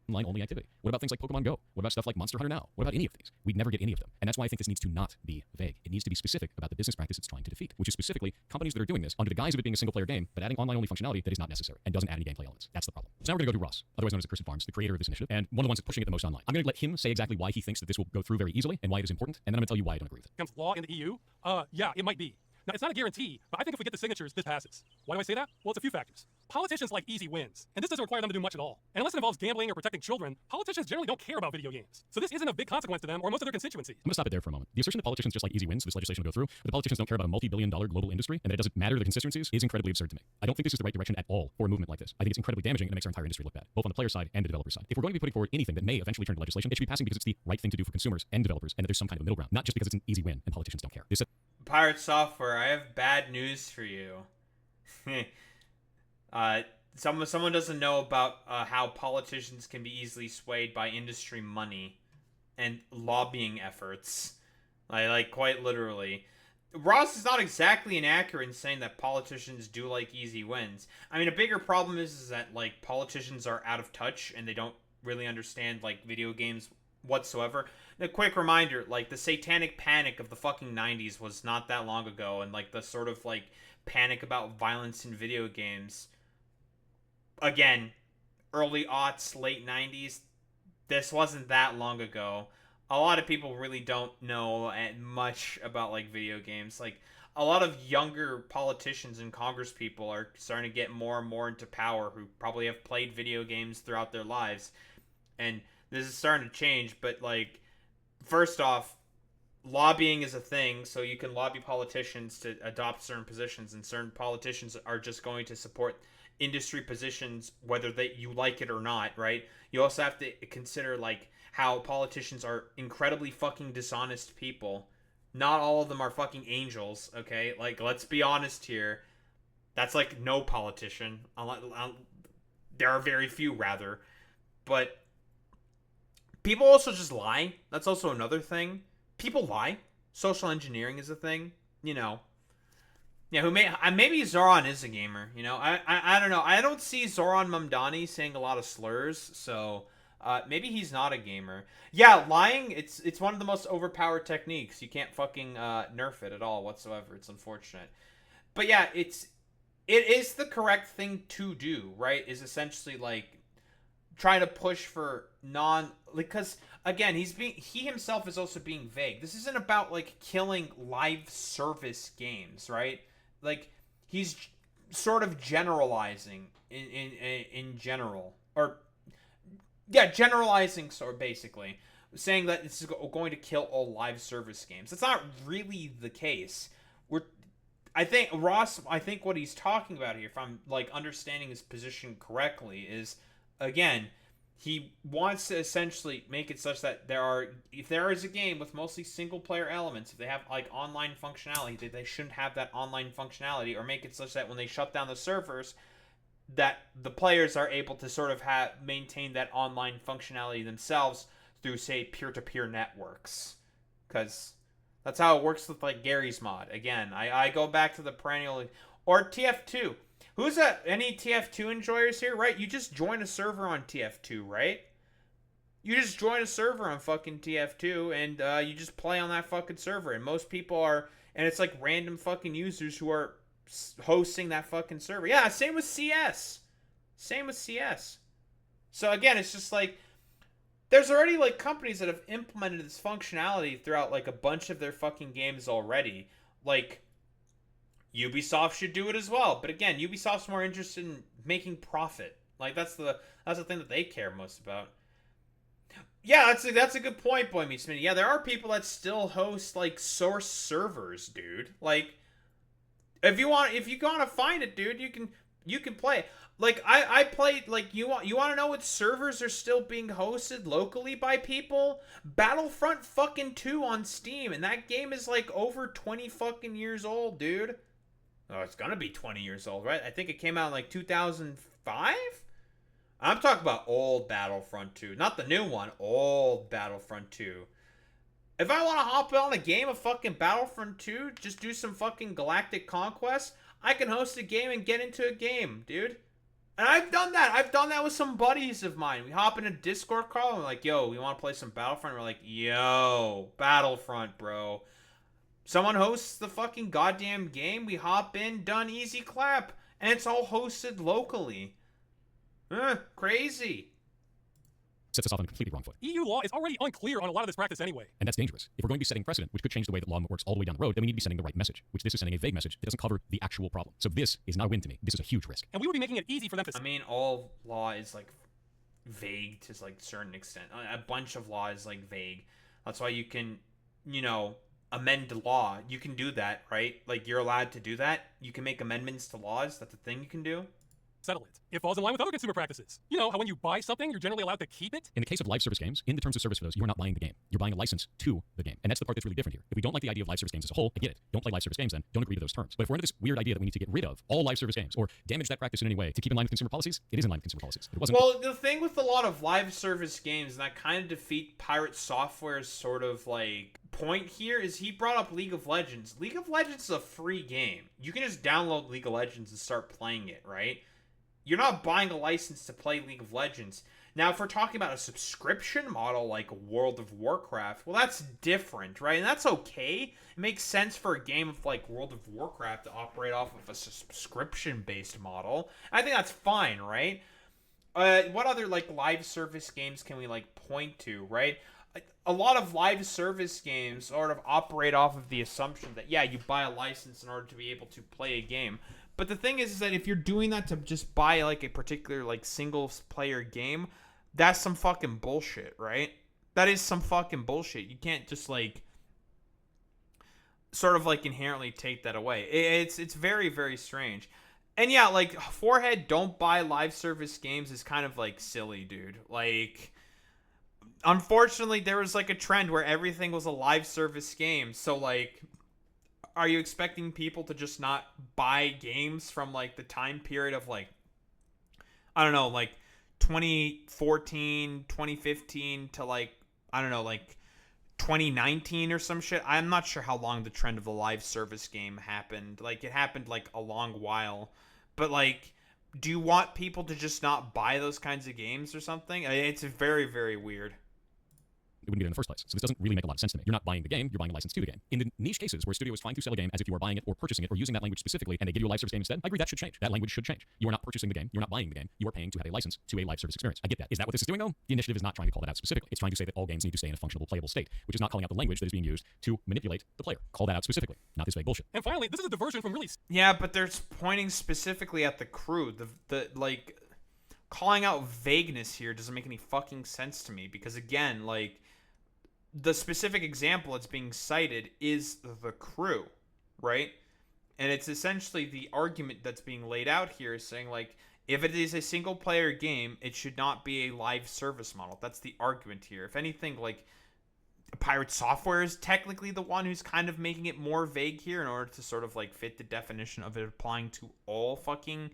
Online only activity. What about things like Pokemon Go? What about stuff like Monster Hunter Now? What about any of these? We'd never get any of them. And that's why I think this needs to not be vague. It needs to be specific about the business practice it's trying to defeat, which is specifically companies that are doing this under the guise of it being a single player game, but adding online only functionality that is not necessary and doesn't add any gameplay elements. That's the problem. So now we're going to go to Ross, otherwise known as Accursed Farms, the creator of this initiative, and one of the ones that's pushing it the most online. I'm going to let him say exactly why he thinks that this will go through very easily and why it is important, and then I'm going to tell you why I don't agree with it. Becomes law in the EU? Yeah, it might be. Now, it's not a guarantee, but I think if we get the signatures, this passes. Why do I say that? Well, it's a few factors. Politicians like easy wins, and this doesn't require them to do much at all. And unless it involves gambling or protecting children, politicians generally don't care about video games. So this isn't a big consequence to them or most of their constituency. I'm going to stop it there for a moment. The assertion that politicians just like easy wins, this legislation will go through, but the politicians don't care about a multi-billion-dollar global industry and that it doesn't matter to the constituencies is incredibly absurd to me. I don't think this is the right direction at all for a movement like this. I think it's incredibly damaging and it makes our entire industry look bad, both on the player side and the developer side. If we're going to be putting forward anything that may eventually turn to legislation, it should be passing because it's the right thing to do for consumers and developers, and that there's some kind of middle ground, not just because it's an easy win and politicians don't care. Pirate Software, I have bad news for you. Someone doesn't know about how politicians can be easily swayed by industry money and lobbying efforts. Like quite literally. Ross is not exactly inaccurate in saying that politicians do like easy wins. I mean, a bigger problem is that like politicians are out of touch and they don't really understand like video games whatsoever. A quick reminder, like the satanic panic of the fucking 90s was not that long ago, and like the sort of like panic about violence in video games, again, early aughts, late 90s, this wasn't that long ago. A lot of people really don't know much about like video games. Like a lot of younger politicians and congress people are starting to get more and more into power who probably have played video games throughout their lives, and this is starting to change. But like, first off, lobbying is a thing, so you can lobby politicians to adopt certain positions, and certain politicians are just going to support industry positions whether you like it or not, right? You also have to consider like how politicians are incredibly fucking dishonest people. Not all of them are fucking angels, okay? Like, let's be honest here. That's like no politician. There are very few, rather. But people also just lie. That's also another thing. People lie. Social engineering is a thing. You know. Yeah, maybe Zoran is a gamer. You know, I don't know. I don't see Zoran Mamdani saying a lot of slurs, so maybe he's not a gamer. Yeah, lying. It's one of the most overpowered techniques. You can't fucking nerf it at all whatsoever. It's unfortunate, but yeah, it is the correct thing to do. Right? Is essentially like trying to push for because again, he himself is also being vague. This isn't about like killing live service games, right? Like he's sort of generalizing in general, or yeah, generalizing sort of basically. saying that this is going to kill all live service games. That's not really the case. I think what he's talking about here, if I'm like understanding his position correctly, is again, he wants to essentially make it such that if there is a game with mostly single player elements, if they have like online functionality, they shouldn't have that online functionality, or make it such that when they shut down the servers, that the players are able to sort of maintain that online functionality themselves through, say, peer-to-peer networks. Because that's how it works with like Gary's mod. Again, I go back to the perennial, or TF2. Who's any TF2 enjoyers here, right? You just join a server on TF2, right? You just join a server on fucking TF2 and you just play on that fucking server. And most people are, and it's like random fucking users who are hosting that fucking server. Yeah, same with CS. So again, it's just like, there's already like companies that have implemented this functionality throughout like a bunch of their fucking games already. Like, Ubisoft should do it as well. But again, Ubisoft's more interested in making profit. Like, that's the thing that they care most about. Yeah, that's a good point, Boy Meets Mini. Yeah, there are people that still host like source servers, dude. Like, if you want to find it, dude, you can play. Like, I played, like, you want to know what servers are still being hosted locally by people? Battlefront fucking 2 on Steam, and that game is like over 20 fucking years old, dude. Oh, it's gonna be 20 years old, right? I think it came out in like 2005? I'm talking about old Battlefront 2, not the new one, old Battlefront 2. If I want to hop on a game of fucking Battlefront 2, just do some fucking Galactic Conquest, I can host a game and get into a game, dude. And I've done that. I've done that with some buddies of mine. We hop in a Discord call and we're like, yo, we want to play some Battlefront? We're like, yo, Battlefront, bro. Someone hosts the fucking goddamn game. We hop in, done, easy clap. And it's all hosted locally. Crazy. Sets us off on a completely wrong foot. EU law is already unclear on a lot of this practice anyway. And that's dangerous. If we're going to be setting precedent, which could change the way that law works all the way down the road, then we need to be sending the right message, which this is sending a vague message that doesn't cover the actual problem. So this is not a win to me. This is a huge risk. And we would be making it easy for them to... I mean, all law is like vague to like a certain extent. A bunch of law is like vague. That's why you can, amend the law. You can do that, right? Like, you're allowed to do that. You can make amendments to laws. That's a thing you can do. Settle it. It falls in line with other consumer practices. You know how when you buy something, you're generally allowed to keep it? In the case of live service games, in the terms of service for those, you are not buying the game. You're buying a license to the game. And that's the part that's really different here. If we don't like the idea of live service games as a whole, I get it. Don't play live service games then. Don't agree to those terms. But if we're under this weird idea that we need to get rid of all live service games or damage that practice in any way to keep in line with consumer policies, it is in line with consumer policies. It wasn't. Well, the thing with a lot of live service games, and that kind of defeat Pirate Software's sort of like point here, is he brought up League of Legends. League of Legends is a free game. You can just download League of Legends and start playing it, right? You're not buying a license to play League of Legends. Now, if we're talking about a subscription model like World of Warcraft, well, that's different, right? And that's okay. It makes sense for a game of like World of Warcraft to operate off of a subscription-based model. I think that's fine, right? What other like live service games can we like point to, right? A lot of live service games sort of operate off of the assumption that, yeah, you buy a license in order to be able to play a game. But the thing is that if you're doing that to just buy like a particular like single player game, that's some fucking bullshit, right? That is some fucking bullshit. You can't just like sort of like inherently take that away. It's very, very strange. And yeah, like Forehead don't buy live service games is kind of like silly, dude. Like, unfortunately there was like a trend where everything was a live service game. So like, are you expecting people to just not buy games from like the time period of like, I don't know, like 2014, 2015 to like, I don't know, like 2019 or some shit? I'm not sure how long the trend of the live service game happened. Like, it happened like a long while. But like, do you want people to just not buy those kinds of games or something? It's very, very weird. It wouldn't be there in the first place. So this doesn't really make a lot of sense to me. You're not buying the game, you're buying a license to the game. In the niche cases where a studio is trying to sell a game as if you are buying it or purchasing it or using that language specifically, and they give you a live service game instead, I agree that should change. That language should change. You are not purchasing the game, you're not buying the game, you are paying to have a license to a live service experience. I get that. Is that what this is doing though? The initiative is not trying to call that out specifically. It's trying to say that all games need to stay in a functional, playable state, which is not calling out the language that is being used to manipulate the player. Call that out specifically, not this vague bullshit. And finally, this is a diversion from really... Yeah, but they're pointing specifically at the crew. The like, calling out vagueness here doesn't make any fucking sense to me, because again, like, the specific example that's being cited is The Crew, right? And it's essentially the argument that's being laid out here is saying, like, if it is a single player game, it should not be a live service model. That's the argument here. If anything, like, Pirate Software is technically the one who's kind of making it more vague here in order to sort of like fit the definition of it applying to all fucking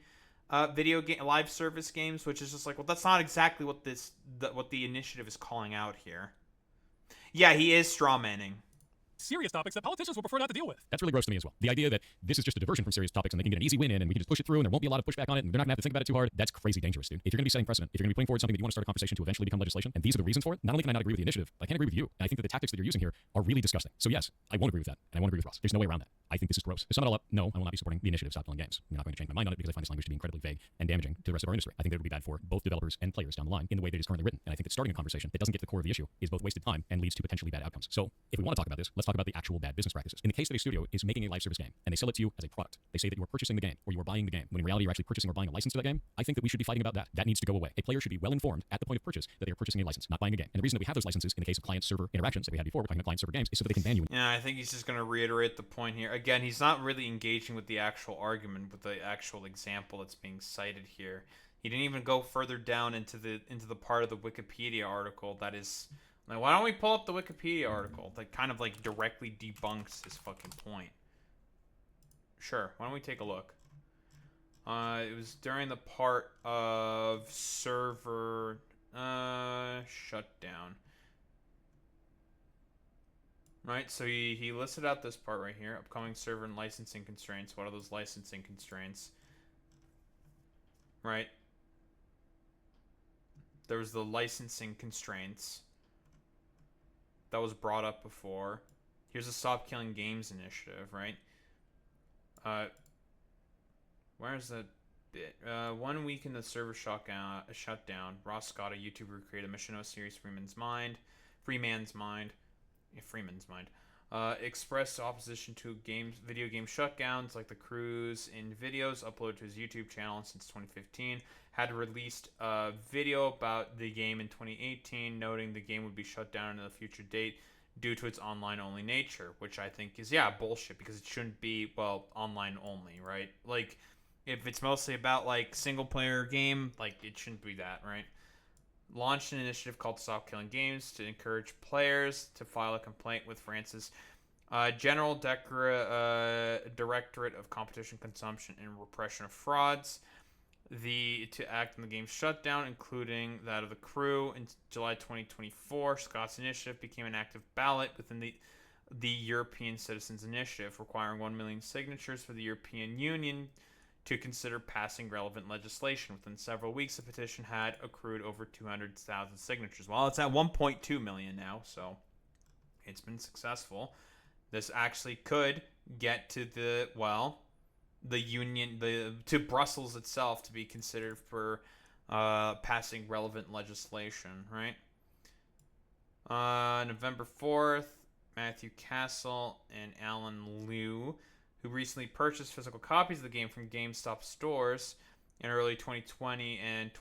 video game live service games, which is just like, well, that's not exactly what what the initiative is calling out here. Yeah, he is strawmanning. Serious topics that politicians will prefer not to deal with. That's really gross to me as well. The idea that this is just a diversion from serious topics and they can get an easy win in and we can just push it through and there won't be a lot of pushback on it and they're not going to have to think about it too hard, that's crazy dangerous, dude. If you're going to be setting precedent, if you're going to be putting forward something that you want to start a conversation to eventually become legislation, and these are the reasons for it, not only can I not agree with the initiative, but I can't agree with you. And I think that the tactics that you're using here are really disgusting. So yes, I won't agree with that, and I won't agree with Ross. There's no way around that. I think this is gross. To sum it all up, no, I will not be supporting the initiative Stop Killing Games. I'm not going to change my mind on it because I find this language to be incredibly vague and damaging to the rest of our industry. I think that it would be bad for both developers and players down the line in the way that it is currently written. And I think that starting a conversation that doesn't get to the core of the issue is both wasted time and leads to potentially bad outcomes. So if we want to talk about this, let's talk about the actual bad business practices. In the case that a studio is making a live service game and they sell it to you as a product, they say that you are purchasing the game or you are buying the game, when in reality you're actually purchasing or buying a license to that game. I think that we should be fighting about that. That needs to go away. A player should be well informed at the point of purchase that they are purchasing a license, not buying a game. And the reason that we have those licenses in the case of client-server interactions that we had before, we're talking about client-server games, is so that they can ban you. Yeah, I think he's just going to reiterate the point here. Again, he's not really engaging with the actual argument, with the actual example that's being cited here. He didn't even go further down into the part of the Wikipedia article that is... Like, why don't we pull up the Wikipedia article that kind of, like, directly debunks his fucking point? Sure, why don't we take a look? It was during the part of server shutdown. Right, so he listed out this part right here. Upcoming server and licensing constraints. What are those licensing constraints? Right. There was the licensing constraints that was brought up before. Here's the Stop Killing Games initiative, right? Where's the bit? 1 week in the server shutdown, Ross Scott, a YouTuber who created a Machino series, Freeman's Mind, expressed opposition to video game shutdowns like the Cruise in videos uploaded to his YouTube channel since 2015. Had released a video about the game in 2018, noting the game would be shut down at a future date due to its online-only nature, which I think is, yeah, bullshit, because it shouldn't be, well, online-only, right? Like, if it's mostly about, like, single-player game, like, it shouldn't be that, right? Launched an initiative called Stop Killing Games to encourage players to file a complaint with France's General Directorate of Competition, Consumption, and Repression of Frauds to act on the game's shutdown, including that of the Crew. In July 2024, Scott's initiative became an active ballot within the European Citizens Initiative, requiring 1 million signatures for the European Union to consider passing relevant legislation. Within several weeks, the petition had accrued over 200,000 signatures. Well, it's at 1.2 million now, so it's been successful. This actually could get to the union, to Brussels itself to be considered for passing relevant legislation, right? November 4th, Matthew Castle and Alan Liu, who recently purchased physical copies of the game from GameStop stores in early 2020 and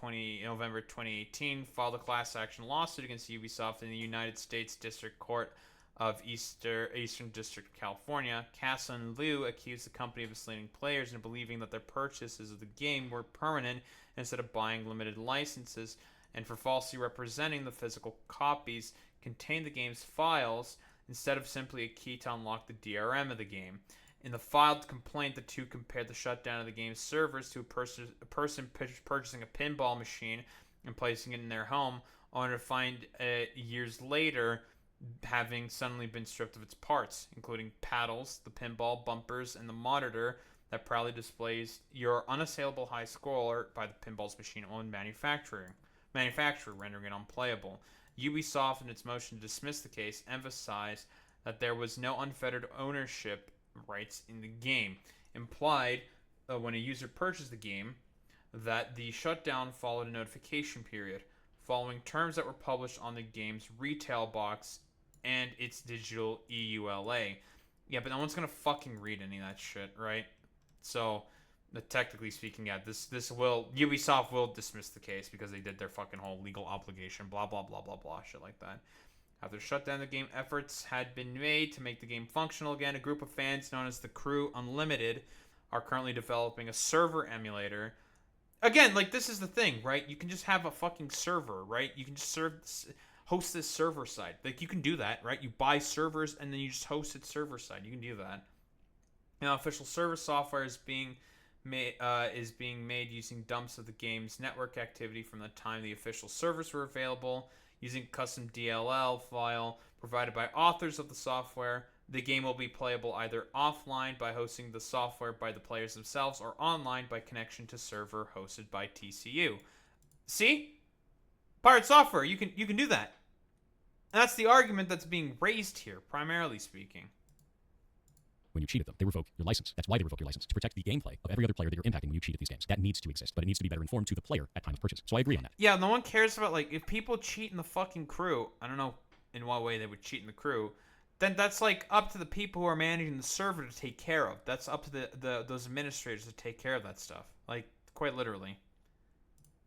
November 2018, filed a class action lawsuit against Ubisoft in the United States District Court of Eastern District of California. Castle and Liu accused the company of misleading players into believing that their purchases of the game were permanent instead of buying limited licenses, and for falsely representing the physical copies contained the game's files instead of simply a key to unlock the DRM of the game. In the filed complaint, the two compared the shutdown of the game's servers to a person purchasing a pinball machine and placing it in their home, only to find years later having suddenly been stripped of its parts, including paddles, the pinball bumpers, and the monitor that proudly displays your unassailable high score by the pinball's machine-owned manufacturer, rendering it unplayable. Ubisoft, in its motion to dismiss the case, emphasized that there was no unfettered ownership rights in the game, implied when a user purchased the game that the shutdown followed a notification period, following terms that were published on the game's retail box and its digital EULA. Yeah, but no one's gonna fucking read any of that shit, right? So, technically speaking, yeah, Ubisoft will dismiss the case because they did their fucking whole legal obligation, blah, blah, blah, blah, blah, shit like that. After shutdown the game, efforts had been made to make the game functional again. A group of fans known as the Crew Unlimited are currently developing a server emulator. Again, like, this is the thing, right? You can just have a fucking server, right? You can just host this server side. Like, you can do that, right? You buy servers and then you just host it server side. You can do that. Now, official server software is being made using dumps of the game's network activity from the time the official servers were available. Using a custom DLL file provided by authors of the software, the game will be playable either offline by hosting the software by the players themselves or online by connection to server hosted by TCU. See? Pirate software, you can do that. And that's the argument that's being raised here, primarily speaking. When you cheat at them, they revoke your license. That's why they revoke your license, to protect the gameplay of every other player that you're impacting when you cheat at these games. That needs to exist, but it needs to be better informed to the player at time of purchase. So I agree on that. Yeah, no one cares about, like, if people cheat in the fucking Crew, I don't know in what way they would cheat in the Crew, then that's, like, up to the people who are managing the server to take care of. That's up to those administrators to take care of that stuff. Like, quite literally.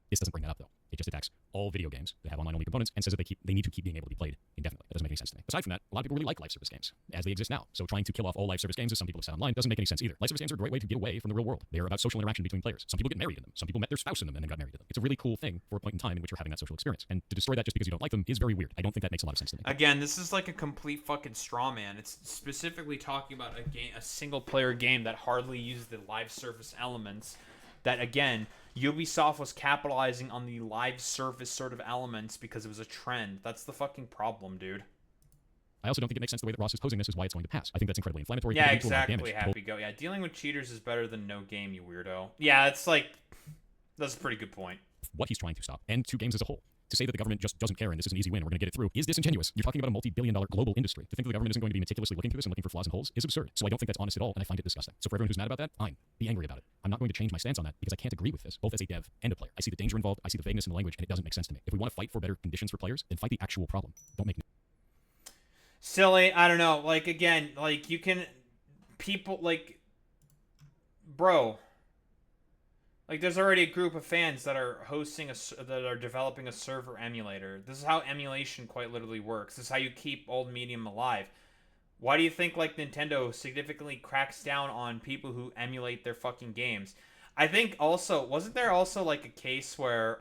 This doesn't bring that up, though. It just attacks all video games that have online-only components and says that they need to keep being able to be played indefinitely. That doesn't make any sense to me. Aside from that, a lot of people really like live service games, as they exist now. So trying to kill off all live service games, as some people have said online, doesn't make any sense either. Live service games are a great way to get away from the real world. They are about social interaction between players. Some people get married in them. Some people met their spouse in them and then got married to them. It's a really cool thing for a point in time in which you're having that social experience. And to destroy that just because you don't like them is very weird. I don't think that makes a lot of sense to me. Again, this is like a complete fucking straw man. It's specifically talking about a single-player game that hardly uses the live service elements. That, again, Ubisoft was capitalizing on the live service sort of elements because it was a trend. That's the fucking problem, dude. I also don't think it makes sense the way that Ross is posing this is why it's going to pass. I think that's incredibly inflammatory. Yeah, exactly, Happy Go. Yeah, dealing with cheaters is better than no game, you weirdo. Yeah, it's like, that's a pretty good point. What he's trying to stop, and to games as a whole. To say that the government just doesn't care and this is an easy win, we're going to get it through, is disingenuous. You're talking about a multi-billion-dollar global industry. To think that the government isn't going to be meticulously looking through this and looking for flaws and holes is absurd. So I don't think that's honest at all, and I find it disgusting. So for everyone who's mad about that, fine. Be angry about it. I'm not going to change my stance on that because I can't agree with this, both as a dev and a player. I see the danger involved, I see the vagueness in the language, and it doesn't make sense to me. If we want to fight for better conditions for players, then fight the actual problem. Don't make silly. I don't know. Like, again, like, you can... People, like... Bro... Like, there's already a group of fans that are developing a server emulator. This is how emulation quite literally works. This is how you keep old medium alive. Why do you think, like, Nintendo significantly cracks down on people who emulate their fucking games? I think also, wasn't there also, like, a case where,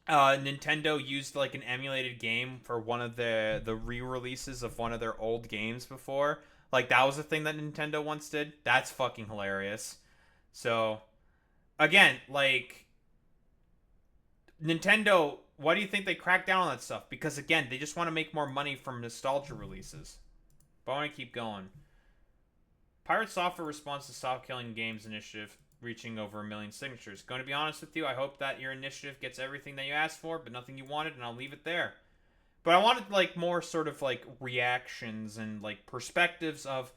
Nintendo used, like, an emulated game for one of the re-releases of one of their old games before? Like, that was a thing that Nintendo once did? That's fucking hilarious. So, again, like, Nintendo, why do you think they crack down on that stuff? Because, again, they just want to make more money from nostalgia releases. But I want to keep going. Pirate Software response to Stop Killing Games initiative reaching over 1 million signatures. Going to be honest with you, I hope that your initiative gets everything that you asked for, but nothing you wanted, and I'll leave it there. But I wanted, like, more sort of, like, reactions and, like, perspectives of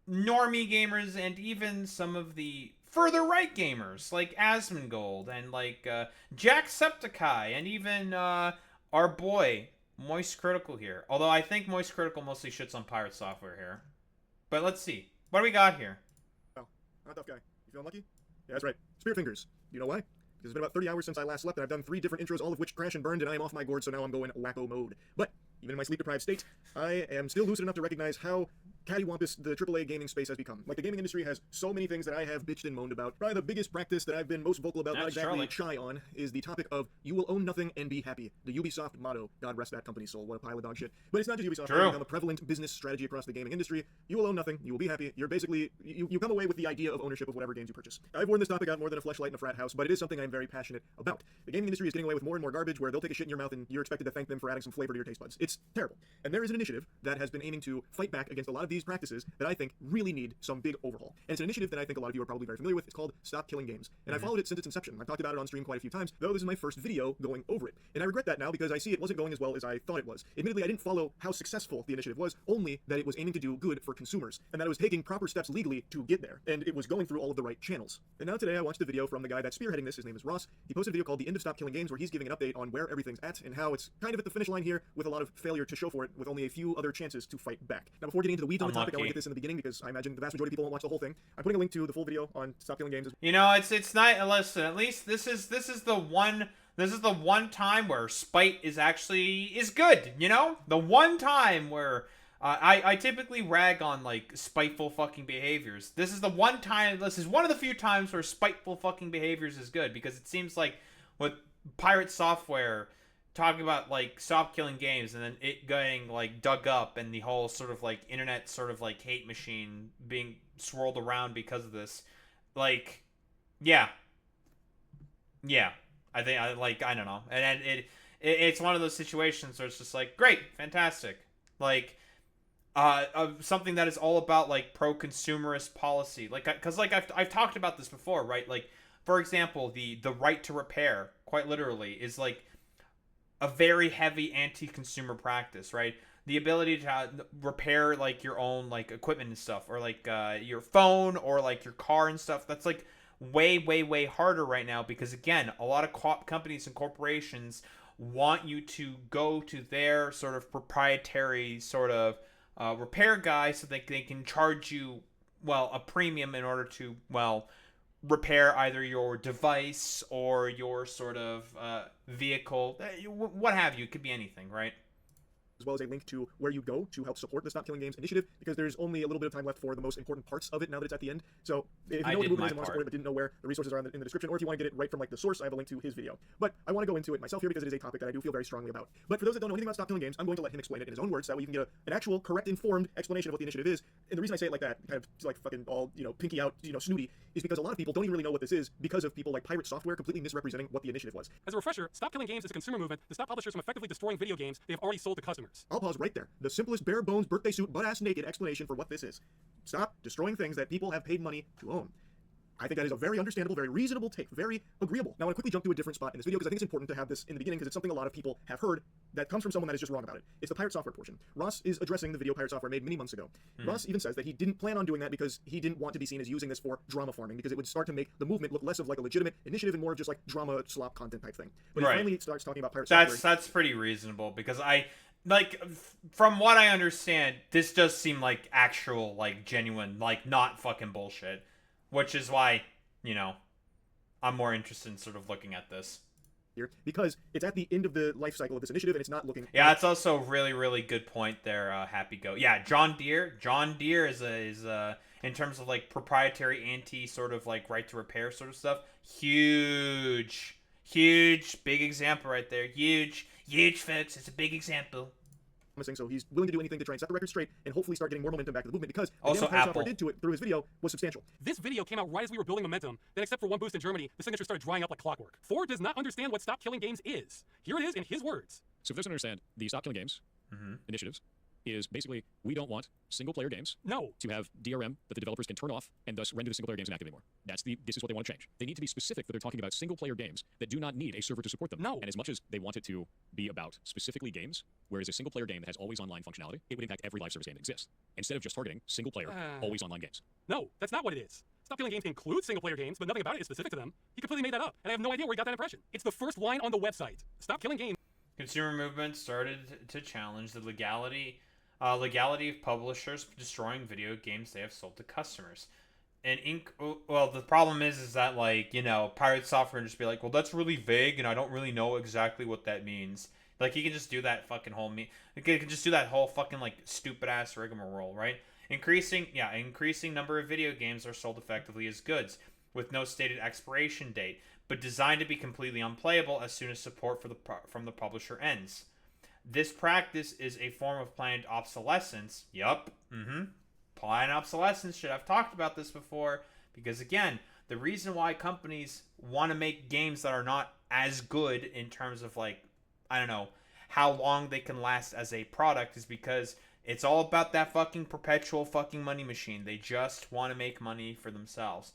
normie gamers and even some of the further right gamers like Asmongold and like JackSepticEye and even our boy Moist Critical here. Although I think Moist Critical mostly shits on Pirate Software here. But let's see. What do we got here? Oh, I'm a tough guy. You feeling lucky? Yeah, that's right. Spear fingers. You know why? Because it's been about 30 hours since I last slept, and I've done 3 different intros, all of which crash and burned, and I am off my gourd, so now I'm going wacko mode. But even in my sleep-deprived state, I am still lucid enough to recognize how cattywampus the AAA gaming space has become. Like, the gaming industry has so many things that I have bitched and moaned about. Probably the biggest practice that I've been most vocal about, not exactly shy on, is the topic of you will own nothing and be happy. The Ubisoft motto. God rest that company's soul. What a pile of dog shit. But it's not just Ubisoft. It's become a prevalent business strategy across the gaming industry. You will own nothing. You will be happy. You're basically... You come away with the idea of ownership of whatever games you purchase. I've worn this topic out more than a fleshlight in a frat house, but it is something I'm very passionate about. The gaming industry is getting away with more and more garbage where they'll take a shit in your mouth and you're expected to thank them for adding some flavor to your taste buds. It's terrible. And there is an initiative that has been aiming to fight back against a lot of these practices that I think really need some big overhaul. And it's an initiative that I think a lot of you are probably very familiar with. It's called Stop Killing Games. And I've followed it since its inception. I've talked about it on stream quite a few times, though this is my first video going over it. And I regret that now because I see it wasn't going as well as I thought it was. Admittedly, I didn't follow how successful the initiative was, only that it was aiming to do good for consumers, and that it was taking proper steps legally to get there, and it was going through all of the right channels. And now today I watched a video from the guy that's spearheading this. His name is Ross. He posted a video called The End of Stop Killing Games, where he's giving an update on where everything's at and how it's kind of at the finish line here with a lot of failure to show for it, with only a few other chances to fight back. Now, before getting into the weeds on the topic, I want to get this in the beginning because I imagine the vast majority of people won't watch the whole thing. I'm putting a link to the full video on Stop Killing Games. You know, it's not. Listen, at least this is the one This is the one time where spite is good, you know? The one time where I typically rag on like spiteful fucking behaviors. This is one of the few times where spiteful fucking behaviors is good, because it seems like with pirate software talking about like stop killing games and then it getting like dug up and the whole sort of like internet sort of like hate machine being swirled around because of this, like, yeah, I think I don't know, and it's one of those situations where it's just like, great, fantastic, like something that is all about like pro-consumerist policy, like, because like I've talked about this before, right? Like, for example, the right to repair, quite literally, is like a very heavy anti-consumer practice, right? The ability to repair like your own like equipment and stuff, or like your phone or like your car and stuff. That's like way harder right now, because again, a lot of companies and corporations want you to go to their sort of proprietary sort of repair guy, so that they can charge you, well, a premium in order to, well, repair either your device or your sort of vehicle, what have you. It could be anything, right? As well as a link to where you go to help support the Stop Killing Games initiative, because there's only a little bit of time left for the most important parts of it now that it's at the end. So if you know what the movement is and want to support it but didn't know where, the resources are in the description, or if you want to get it right from like the source, I have a link to his video. But I want to go into it myself here because it is a topic that I do feel very strongly about. But for those that don't know anything about Stop Killing Games, I'm going to let him explain it in his own words, so that way you can get an actual, correct, informed explanation of what the initiative is. And the reason I say it like that, kind of like fucking all, pinky out, snooty, is because a lot of people don't even really know what this is, because of people like Pirate Software completely misrepresenting what the initiative was. As a refresher, Stop Killing Games is a consumer movement to stop publishers from effectively destroying video games they have already sold to customers. I'll pause right there. The simplest bare bones birthday suit butt-ass naked explanation for what this is. Stop destroying things that people have paid money to own. I think that is a very understandable, very reasonable take, very agreeable. Now I want to quickly jump to a different spot in this video, because I think it's important to have this in the beginning, because it's something a lot of people have heard that comes from someone that is just wrong about it. It's the Pirate Software portion. Ross is addressing the video Pirate Software made many months ago. Ross even says that he didn't plan on doing that because he didn't want to be seen as using this for drama farming, because it would start to make the movement look less of like a legitimate initiative and more of just like drama slop content type thing. But he finally starts talking about Pirate Software. That's pretty reasonable, because like, from what I understand, this does seem like actual, like, genuine, like, not fucking bullshit. Which is why, I'm more interested in sort of looking at this. Here, because it's at the end of the life cycle of this initiative, and it's not looking... Yeah, that's also a really good point there, Happy Go. Yeah, John Deere is in terms of, like, proprietary anti sort of, like, right to repair sort of stuff, huge, big example right there. Huge, folks. It's a big example. So he's willing to do anything to try and set the record straight and hopefully start getting more momentum back to the movement, because the also damage Pirate Software did to it through his video was substantial. This video came out right as we were building momentum, then except for one boost in Germany, the signatures started drying up like clockwork. Ford does not understand what Stop Killing Games is. Here it is in his words. So if those don't understand, the Stop Killing Games initiatives is basically, we don't want single-player games to have DRM that the developers can turn off and thus render the single-player games inactive anymore. This is what they want to change. They need to be specific that they're talking about single-player games that do not need a server to support them. No. And as much as they want it to be about specifically games, whereas a single-player game that has always online functionality, it would impact every live service game that exists, instead of just targeting single-player, always online games. No, that's not what it is. Stop Killing Games includes single-player games, but nothing about it is specific to them. He completely made that up, and I have no idea where he got that impression. It's the first line on the website. Stop Killing Games. Consumer movement started to challenge the legality of publishers destroying video games they have sold to customers. And the problem is that, like, Pirate Software can just be like, well, that's really vague, and I don't really know exactly what that means. Like, he can just do that fucking whole he can just do that whole fucking, like, stupid ass rigmarole, right? Increasing number of video games are sold effectively as goods, with no stated expiration date, but designed to be completely unplayable as soon as support from the publisher ends. This practice is a form of planned obsolescence. Planned obsolescence shit. I've talked about this before, because again, the reason why companies want to make games that are not as good in terms of, like, I don't know, how long they can last as a product, is because it's all about that fucking perpetual fucking money machine. They just want to make money for themselves.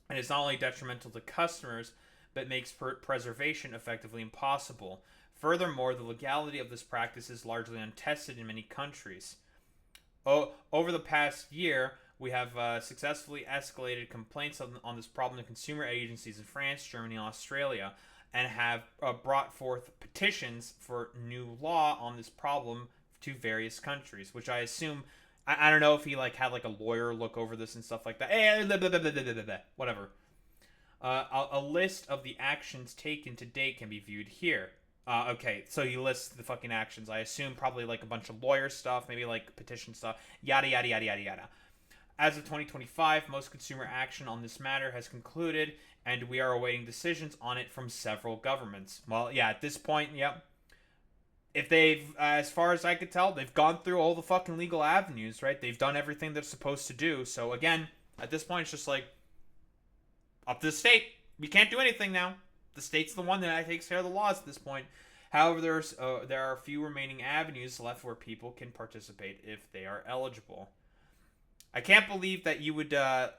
And it's not only detrimental to customers, but makes preservation effectively impossible. Furthermore, the legality of this practice is largely untested in many countries. Over the past year, we have successfully escalated complaints on this problem to consumer agencies in France, Germany, and Australia, and have brought forth petitions for new law on this problem to various countries, which I assume... I don't know if he, like, had, like, a lawyer look over this and stuff like that. Whatever. A list of the actions taken to date can be viewed here. Okay, so he lists the fucking actions. I assume probably like a bunch of lawyer stuff, maybe like petition stuff, yada yada yada yada yada. As of 2025, most consumer action on this matter has concluded, and we are awaiting decisions on it from several governments. Well, yeah, at this point, yep. If they've, as far as I could tell, they've gone through all the fucking legal avenues, right? They've done everything they're supposed to do. So again, at this point, it's just like, up to the state. We can't do anything now. The state's the one that takes care of the laws at this point. However, there are a few remaining avenues left where people can participate if they are eligible. I can't believe that you would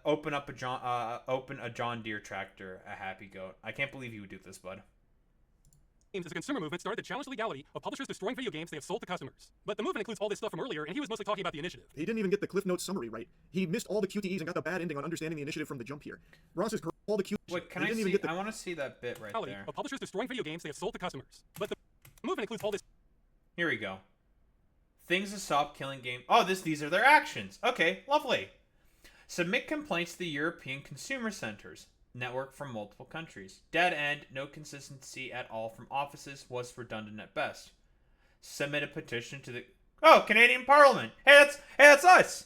open a John Deere tractor, a Happy Goat. I can't believe you would do this, bud. Games as a consumer movement started to challenge the legality of publishers destroying video games they have sold to customers. But the movement includes all this stuff from earlier, and he was mostly talking about the initiative. He didn't even get the Cliff Notes summary right. He missed all the QTEs and got the bad ending on understanding the initiative from the jump here. Ross is correct. All the QTEs. Wait, can I see? I want to see that bit right there. Of publishers destroying video games they have sold to customers. But the movement includes all this. Here we go. Things to stop killing game. Oh, these are their actions. Okay, lovely. Submit complaints to the European Consumer Centers network from multiple countries. Dead end, no consistency at all from offices, was redundant at best. Submit a petition to the Canadian Parliament. Hey, that's us.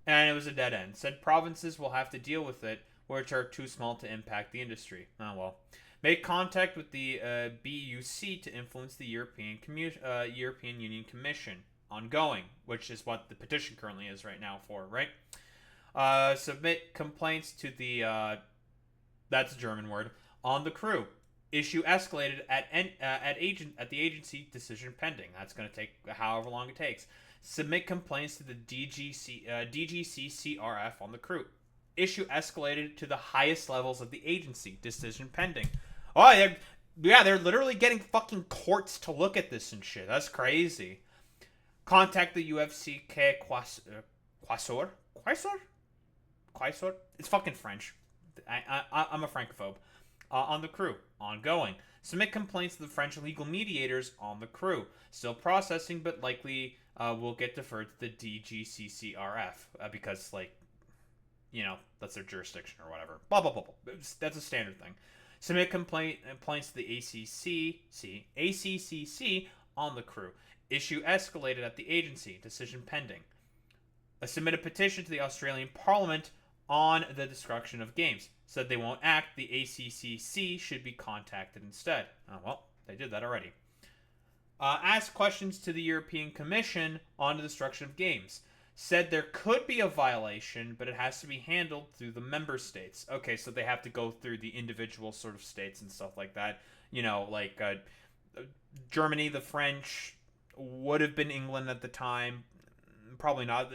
And it was a dead end. Said provinces will have to deal with it, which are too small to impact the industry. Oh well. Make contact with the BUC to influence the European Union Commission. Ongoing, which is what the petition currently is right now for, right? Submit complaints to the that's a German word, on the crew. Issue escalated at the agency, decision pending. That's going to take however long it takes. Submit complaints to the DGCCRF on the crew. Issue escalated to the highest levels of the agency, decision pending. Oh, they're literally getting fucking courts to look at this and shit. That's crazy. Contact the UFCK Quaisor? It's fucking French. I'm a francophobe. On the crew. Ongoing. Submit complaints to the French legal mediators on the crew. Still processing, but likely will get deferred to the DGCCRF because, like, you know, that's their jurisdiction or whatever. Blah, blah, blah, blah. That's a standard thing. Submit complaints to the ACCC on the crew. Issue escalated at the agency. Decision pending. Submit a petition to the Australian Parliament on the destruction of games. Said they won't act. The ACCC should be contacted instead. Oh, well, they did that already. Ask questions to the European Commission on the destruction of games. Said there could be a violation, but it has to be handled through the member states. Okay, so they have to go through the individual sort of states and stuff like that. You know, like Germany, the French, would have been England at the time. Probably not.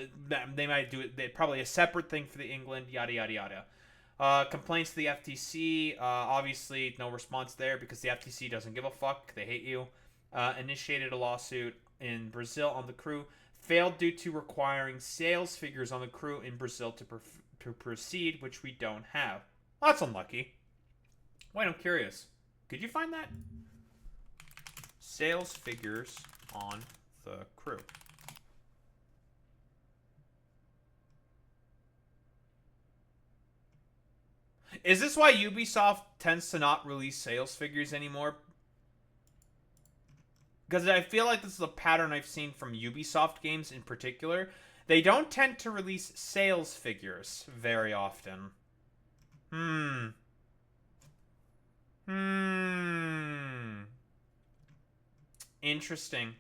They might do it. Probably a separate thing for the England. Yada yada yada. Complaints to the FTC. Obviously, no response there because the FTC doesn't give a fuck. They hate you. Initiated a lawsuit in Brazil on the crew. Failed due to requiring sales figures on the crew in Brazil to proceed, which we don't have. Well, that's unlucky. Wait, I'm curious. Could you find that? Sales figures on the crew. Is this why Ubisoft tends to not release sales figures anymore? Because I feel like this is a pattern I've seen from Ubisoft games in particular. They don't tend to release sales figures very often. Interesting.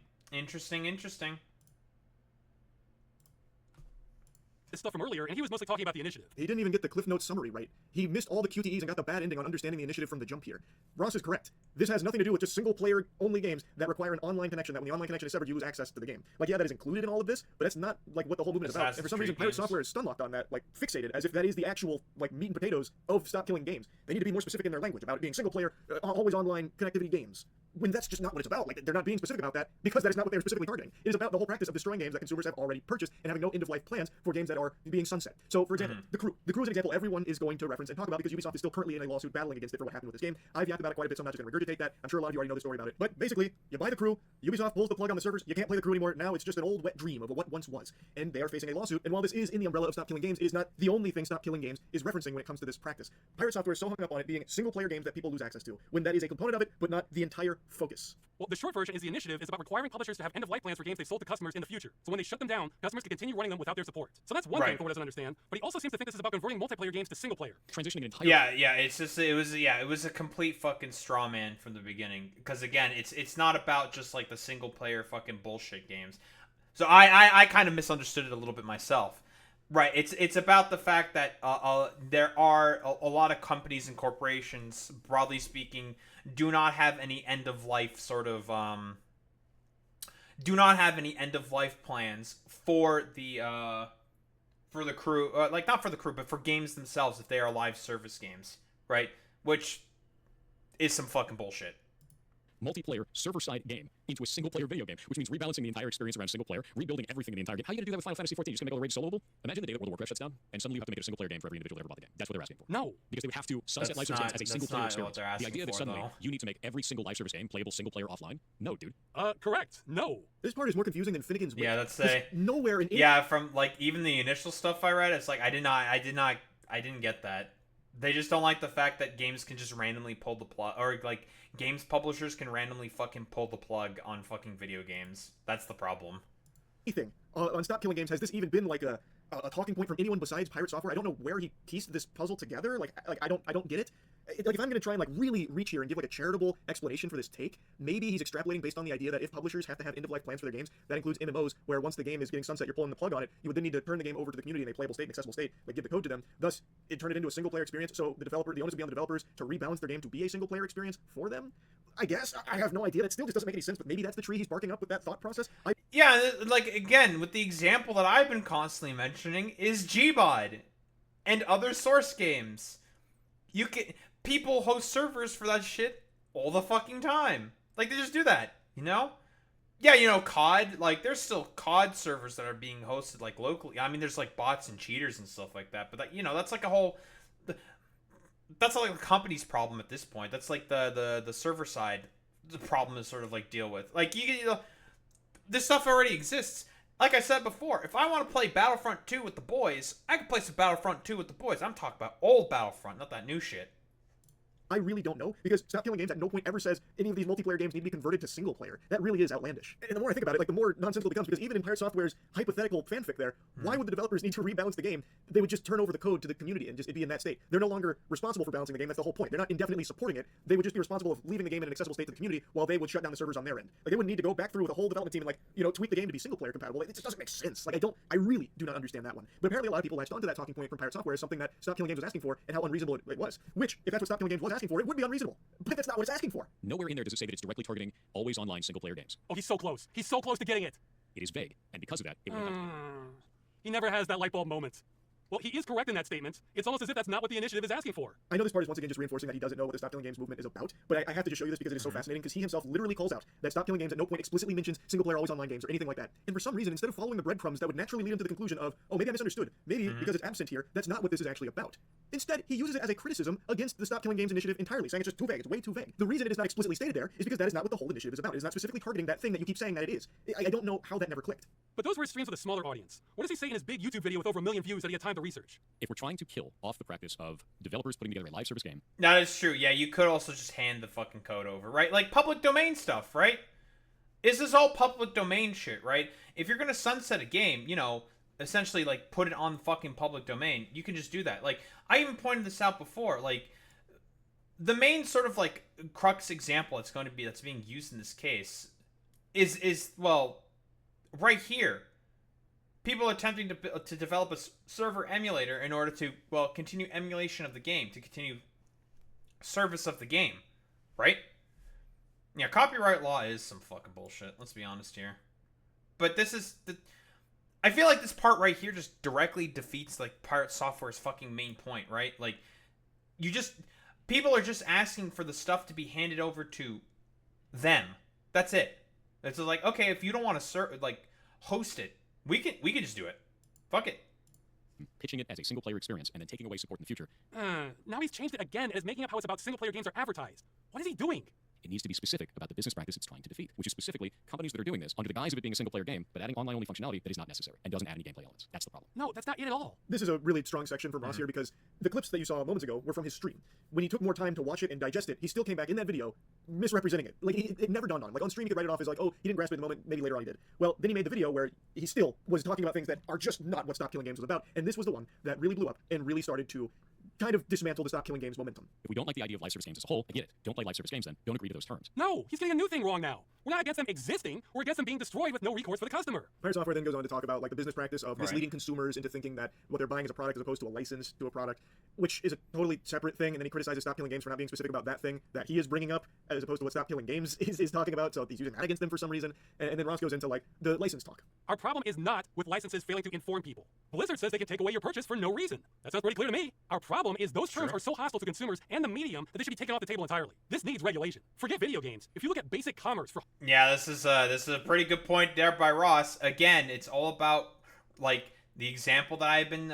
This stuff from earlier, and he was mostly talking about the initiative. He didn't even get the Cliff Notes summary right. He missed all the QTEs and got the bad ending on understanding the initiative from the jump here. Ross is correct. This has nothing to do with just single-player only games that require an online connection, that when the online connection is severed, you lose access to the game. Like, yeah, that is included in all of this, but that's not, like, what the whole movement is about. And for some reason, Pirate Software is stun-locked on that, like, fixated, as if that is the actual, like, meat and potatoes of stop killing games. They need to be more specific in their language about it being single-player, always online connectivity games. when that's just not what it's about. Like, they're not being specific about that because that is not what they're specifically targeting. It is about the whole practice of destroying games that consumers have already purchased and having no end-of-life plans for games that are being sunset. So, for example, The Crew. The Crew is an example everyone is going to reference and talk about because Ubisoft is still currently in a lawsuit battling against it for what happened with this game. I've yapped about it quite a bit, so I'm not just going to regurgitate that. I'm sure a lot of you already know the story about it. But basically, you buy The Crew, Ubisoft pulls the plug on the servers, you can't play The Crew anymore. Now it's just an old, wet dream of what once was. And they are facing a lawsuit. And while this is in the umbrella of Stop Killing Games, it is not the only thing Stop Killing Games is referencing when it comes to this practice. Pirate Software is so hung up on it being single-player games that people lose access to, when that is a component of it, but not the entire focus. Well, the short version is the initiative is about requiring publishers to have end-of-life plans for games they sold to customers in the future. So when they shut them down, customers can continue running them without their support. So that's one thing Thor doesn't understand. But he also seems to think this is about converting multiplayer games to single-player. Transitioning entirely. Yeah, it's just it was a complete fucking straw man from the beginning. Because again, it's not about just like the single player fucking bullshit games. So I kind of misunderstood it a little bit myself. Right, it's about the fact that there are a lot of companies and corporations, broadly speaking, do not have any end of life sort of do not have any end of life plans for the crew, like not for the crew, but for games themselves if they are live service games, right? Which is some fucking bullshit. Multiplayer server-side game into a single-player video game, which means rebalancing the entire experience around single player, rebuilding everything in the entire game. How are you gonna do that with Final Fantasy XIV? You're just gonna make all the raids soloable? Imagine the day that World of Warcraft shuts down, and suddenly you have to make it a single-player game for every individual that ever bought the game. That's what they're asking for. No. Because they would have to sunset live service games as a single-player experience. The idea that suddenly though. you need to make every single live service game playable single-player offline? No, dude. Correct. No. This part is more confusing than Finnegan's Wake. Yeah, that's say nowhere in from like even the initial stuff I read, it's like I didn't get that. They just don't like the fact that games can just randomly pull the plug, or like games publishers can randomly fucking pull the plug on fucking video games. That's the problem. Anything on Stop Killing Games, has this even been like a talking point from anyone besides Pirate Software? I don't know where he pieced this puzzle together. Like I don't get it. Like if I'm gonna try and like really reach here and give like a charitable explanation for this take, maybe he's extrapolating based on the idea that if publishers have to have end-of-life plans for their games, that includes MMOs, where once the game is getting sunset, you're pulling the plug on it. You would then need to turn the game over to the community in a playable state, an accessible state, like give the code to them. Thus, it turned it into a single-player experience. So the onus would be on the developers to rebalance their game to be a single-player experience for them. I guess I have no idea. That still just doesn't make any sense. But maybe that's the tree he's barking up with that thought process. Yeah, like again with the example that I've been constantly mentioning is GBOD and other source games. You can people host servers for that shit all the fucking time. Like they just do that, you know? Yeah, you know, COD, like there's still COD servers that are being hosted like locally. I mean, there's like bots and cheaters and stuff like that, but that, you know, that's like a whole that's not like the company's problem at this point. That's like the server side the problem to sort of like deal with. Like you know, this stuff already exists. Like I said before, if I want to play Battlefront 2 with the boys, I can play some Battlefront 2 with the boys. I'm talking about old Battlefront, not that new shit. I really don't know, because Stop Killing Games at no point ever says any of these multiplayer games need to be converted to single player. That really is outlandish. And the more I think about it, like the more nonsensical it becomes, because even in Pirate Software's hypothetical fanfic there, why would the developers need to rebalance the game? They would just turn over the code to the community and just it'd be in that state. They're no longer responsible for balancing the game. That's the whole point. They're not indefinitely supporting it. They would just be responsible of leaving the game in an accessible state to the community while they would shut down the servers on their end. Like they wouldn't need to go back through with a whole development team and like, you know, tweak the game to be single player compatible. It just doesn't make sense. Like I really do not understand that one. But apparently a lot of people latched onto that talking point from Pirate Software as something that Stop Killing Games was asking for and how unreasonable it was. Which, if that's what Stop Killing Games was asking for, it would be unreasonable. But that's not what it's asking for. Nowhere in there does it say that it's directly targeting always online single-player games. Oh, he's so close. He's so close to getting it. It is vague, and because of that, it will not. He never has that light bulb moment. Well, he is correct in that statement. It's almost as if that's not what the initiative is asking for. I know this part is once again just reinforcing that he doesn't know what the Stop Killing Games movement is about, but I have to just show you this because it is so fascinating, because he himself literally calls out that Stop Killing Games at no point explicitly mentions single-player always online games or anything like that. And for some reason, instead of following the breadcrumbs that would naturally lead him to the conclusion of, oh, maybe I misunderstood, maybe because it's absent here, that's not what this is actually about. Instead, he uses it as a criticism against the Stop Killing Games initiative entirely, saying it's just too vague, it's way too vague. The reason it is not explicitly stated there is because that is not what the whole initiative is about. It is not specifically targeting that thing that you keep saying that it is. I don't know how that never clicked. But those were streams with a smaller audience. What does he say in his big YouTube video with over 1 million views that he had time to research? If we're trying to kill off the practice of developers putting together a live service game, That is true. Yeah, you could also just hand the fucking code over, right? Like public domain stuff, right? This is all public domain shit, right? If you're gonna sunset a game, you know, essentially like put it on fucking public domain, you can just do that. Like I even pointed this out before. Like the main sort of like crux example that's being used in this case is well right here. People are attempting to develop a server emulator in order to, well, continue emulation of the game, to continue service of the game, right? Yeah, copyright law is some fucking bullshit, let's be honest here. But this is, I feel like this part right here just directly defeats, like, Pirate Software's fucking main point, right? Like, people are just asking for the stuff to be handed over to them. That's it. It's like, okay, if you don't want to host it, we can just do it. Fuck it. Pitching it as a single-player experience and then taking away support in the future. Now he's changed it again and is making up how it's about single-player games are advertised. What is he doing? It needs to be specific about the business practice it's trying to defeat, which is specifically companies that are doing this under the guise of it being a single-player game, but adding online-only functionality that is not necessary and doesn't add any gameplay elements. That's the problem. No, that's not it at all. This is a really strong section from Ross here because the clips that you saw moments ago were from his stream. When he took more time to watch it and digest it, he still came back in that video misrepresenting it. Like, it never dawned on him. Like, on stream, he could write it off as like, oh, he didn't grasp it in the moment, maybe later on he did. Well, then he made the video where he still was talking about things that are just not what Stop Killing Games was about, and this was the one that really blew up and really started to kind of dismantle the Stop Killing Games momentum. If we don't like the idea of live service games as a whole, I get it. Don't play live service games then. Don't agree to those terms. No, he's getting a new thing wrong now. We're not against them existing, we're against them being destroyed with no recourse for the customer. Pirate Software then goes on to talk about like the business practice of misleading consumers into thinking that what they're buying is a product as opposed to a license to a product, which is a totally separate thing. And then he criticizes Stop Killing Games for not being specific about that thing that he is bringing up as opposed to what Stop Killing Games is talking about. So he's using that against them for some reason. And then Ross goes into like the license talk. Our problem is not with licenses failing to inform people. Blizzard says they can take away your purchase for no reason. That sounds pretty clear to me. Our problem is those terms are so hostile to consumers and the medium that they should be taken off the table entirely. This needs regulation. Forget video games. If you look at basic commerce for... Yeah, this is a pretty good point there by Ross. Again, it's all about like the example that I've been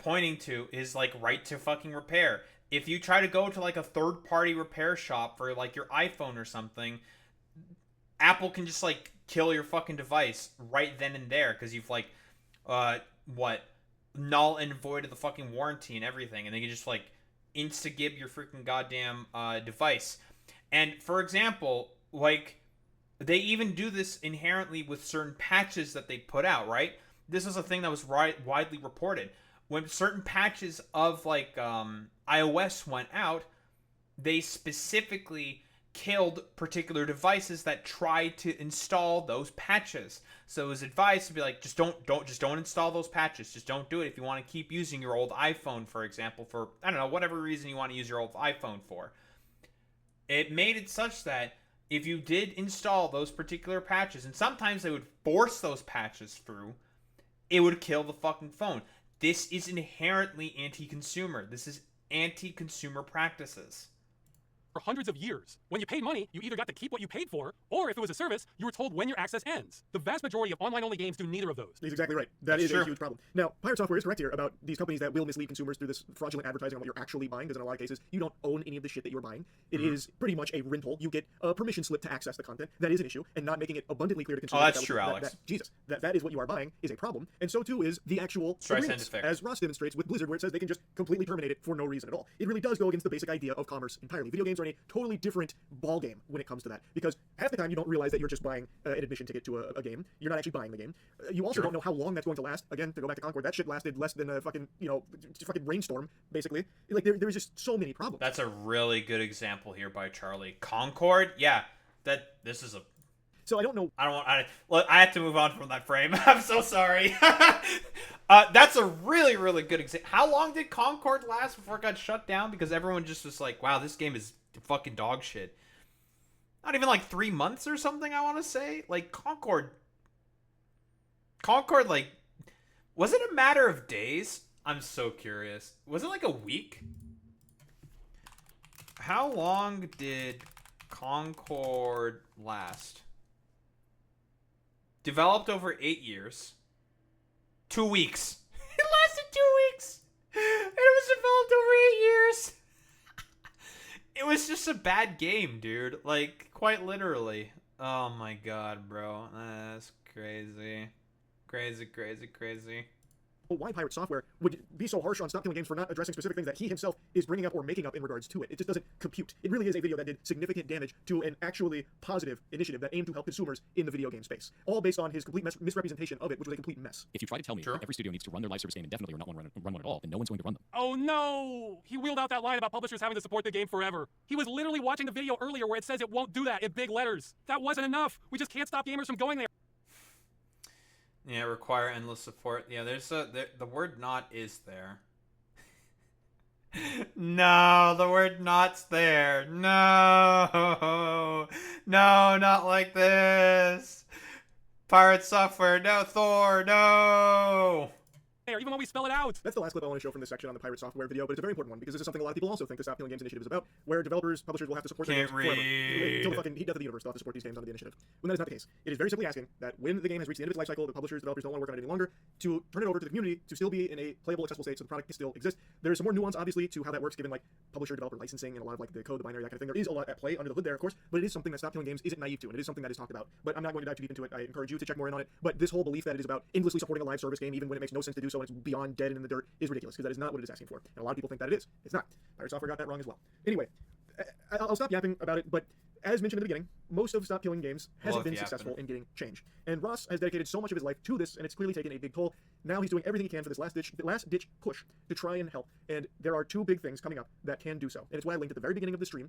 pointing to is like right to fucking repair. If you try to go to like a third-party repair shop for like your iPhone or something, Apple can just like kill your fucking device right then and there because you've like null and voided the fucking warranty and everything, and they can just like insta-gib your freaking goddamn device. And for example, like they even do this inherently with certain patches that they put out, right? This is a thing that was widely reported. When certain patches of like iOS went out, they specifically killed particular devices that tried to install those patches. So it was advised to be like, just don't install those patches. Just don't do it if you want to keep using your old iPhone, for example, for I don't know, whatever reason you want to use your old iPhone for. It made it such that if you did install those particular patches, and sometimes they would force those patches through, it would kill the fucking phone. This is inherently anti-consumer. This is anti-consumer practices. For hundreds of years. When you paid money, you either got to keep what you paid for, or if it was a service, you were told when your access ends. The vast majority of online-only games do neither of those. He's exactly right. That's true. A huge problem. Now, Pirate Software is correct here about these companies that will mislead consumers through this fraudulent advertising on what you're actually buying, because in a lot of cases, you don't own any of the shit that you're buying. It is pretty much a rental. You get a permission slip to access the content. That is an issue, and not making it abundantly clear to consumers. Oh, that's true, Alex. That is what you are buying is a problem, and so too is the actual agreements, as Ross demonstrates with Blizzard, where it says they can just completely terminate it for no reason at all. It really does go against the basic idea of commerce entirely. Video games are in a totally different ball game when it comes to that, because half the time you don't realize that you're just buying an admission ticket to a game. You're not actually buying the game. You also don't know how long that's going to last. Again, to go back to Concord, that shit lasted less than a fucking fucking rainstorm, basically. Like there's just so many problems. That's a really good example here by Charlie. Concord, yeah, this is a. So I don't know. I have to move on from that frame. I'm so sorry. That's a really, really good example. How long did Concord last before it got shut down? Because everyone just was like, wow, this game is fucking dog shit. Not even like 3 months or something, I want to say. Like, Concord, like, was it a matter of days? I'm so curious. Was it like a week? How long did Concord last? Developed over 8 years. 2 weeks. It lasted 2 weeks. And it was developed over 8 years. It was just a bad game, dude. Like, quite literally. Oh my god, bro. That's crazy. Crazy. Why Pirate Software would be so harsh on Stop Killing Games for not addressing specific things that he himself is bringing up or making up in regards to it. It just doesn't compute. It really is a video that did significant damage to an actually positive initiative that aimed to help consumers in the video game space. All based on his complete misrepresentation of it, which was a complete mess. If you try to tell me that every studio needs to run their live service game indefinitely or not run one at all, then no one's going to run them. Oh no! He wheeled out that line about publishers having to support the game forever. He was literally watching the video earlier where it says it won't do that in big letters. That wasn't enough. We just can't stop gamers from going there. Yeah, require endless support. Yeah, the word not is there. No, the word not's there. No, not like this. Pirate Software, no, Thor, no. there, even when we spell it out. That's the last clip I want to show from this section on the pirate software video, but it's a very important one because this is something a lot of people also think the Stop Killing Games initiative is about, where developers, publishers will have to support their games forever. Until the fucking heat death of the universe, they'll have to support these games under the initiative. When that is not the case. It is very simply asking that when the game has reached the end of its life cycle, the publishers, developers don't want to work on it any longer, to turn it over to the community to still be in a playable, accessible state so the product can still exist. There is some more nuance, obviously, to how that works, given like publisher-developer licensing and a lot of like the code, the binary, that kind of thing. There is a lot at play under the hood there, of course, but it is something that Stop Killing Games isn't naive to, and it is something that is talked about. But I'm not going to dive too deep into it. I encourage you to check more in on it. But this whole belief that it is about endlessly supporting a live service game, even when it makes no sense to do so and it's beyond dead and in the dirt, is ridiculous, because that is not what it is asking for. And a lot of people think that it is. It's not. Pirate Software got that wrong as well. Anyway, I'll stop yapping about it, but as mentioned in the beginning, most of Stop Killing Games hasn't been successful in getting change. And Ross has dedicated so much of his life to this, and it's clearly taken a big toll. Now he's doing everything he can for this last-ditch push to try and help. And there are two big things coming up that can do so. And it's why I linked at the very beginning of the at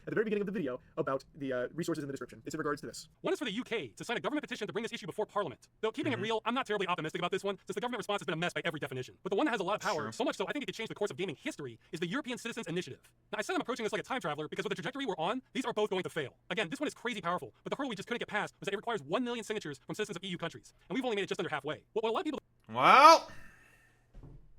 the very beginning of the video about the resources in the description. It's in regards to this. One is for the UK to sign a government petition to bring this issue before Parliament. Though keeping it real, I'm not terribly optimistic about this one, since the government response has been a mess by every definition. But the one that has a lot of power, so much so I think it could change the course of gaming history, is the European Citizens Initiative. Now I said I'm approaching this like a time traveler because with the trajectory we're on, these are both going to fail. Again, this one is crazy powerful, but the hurdle we just couldn't get past was that it requires 1 million signatures from citizens of EU countries, and we've only made it just under halfway. What a lot of people Well,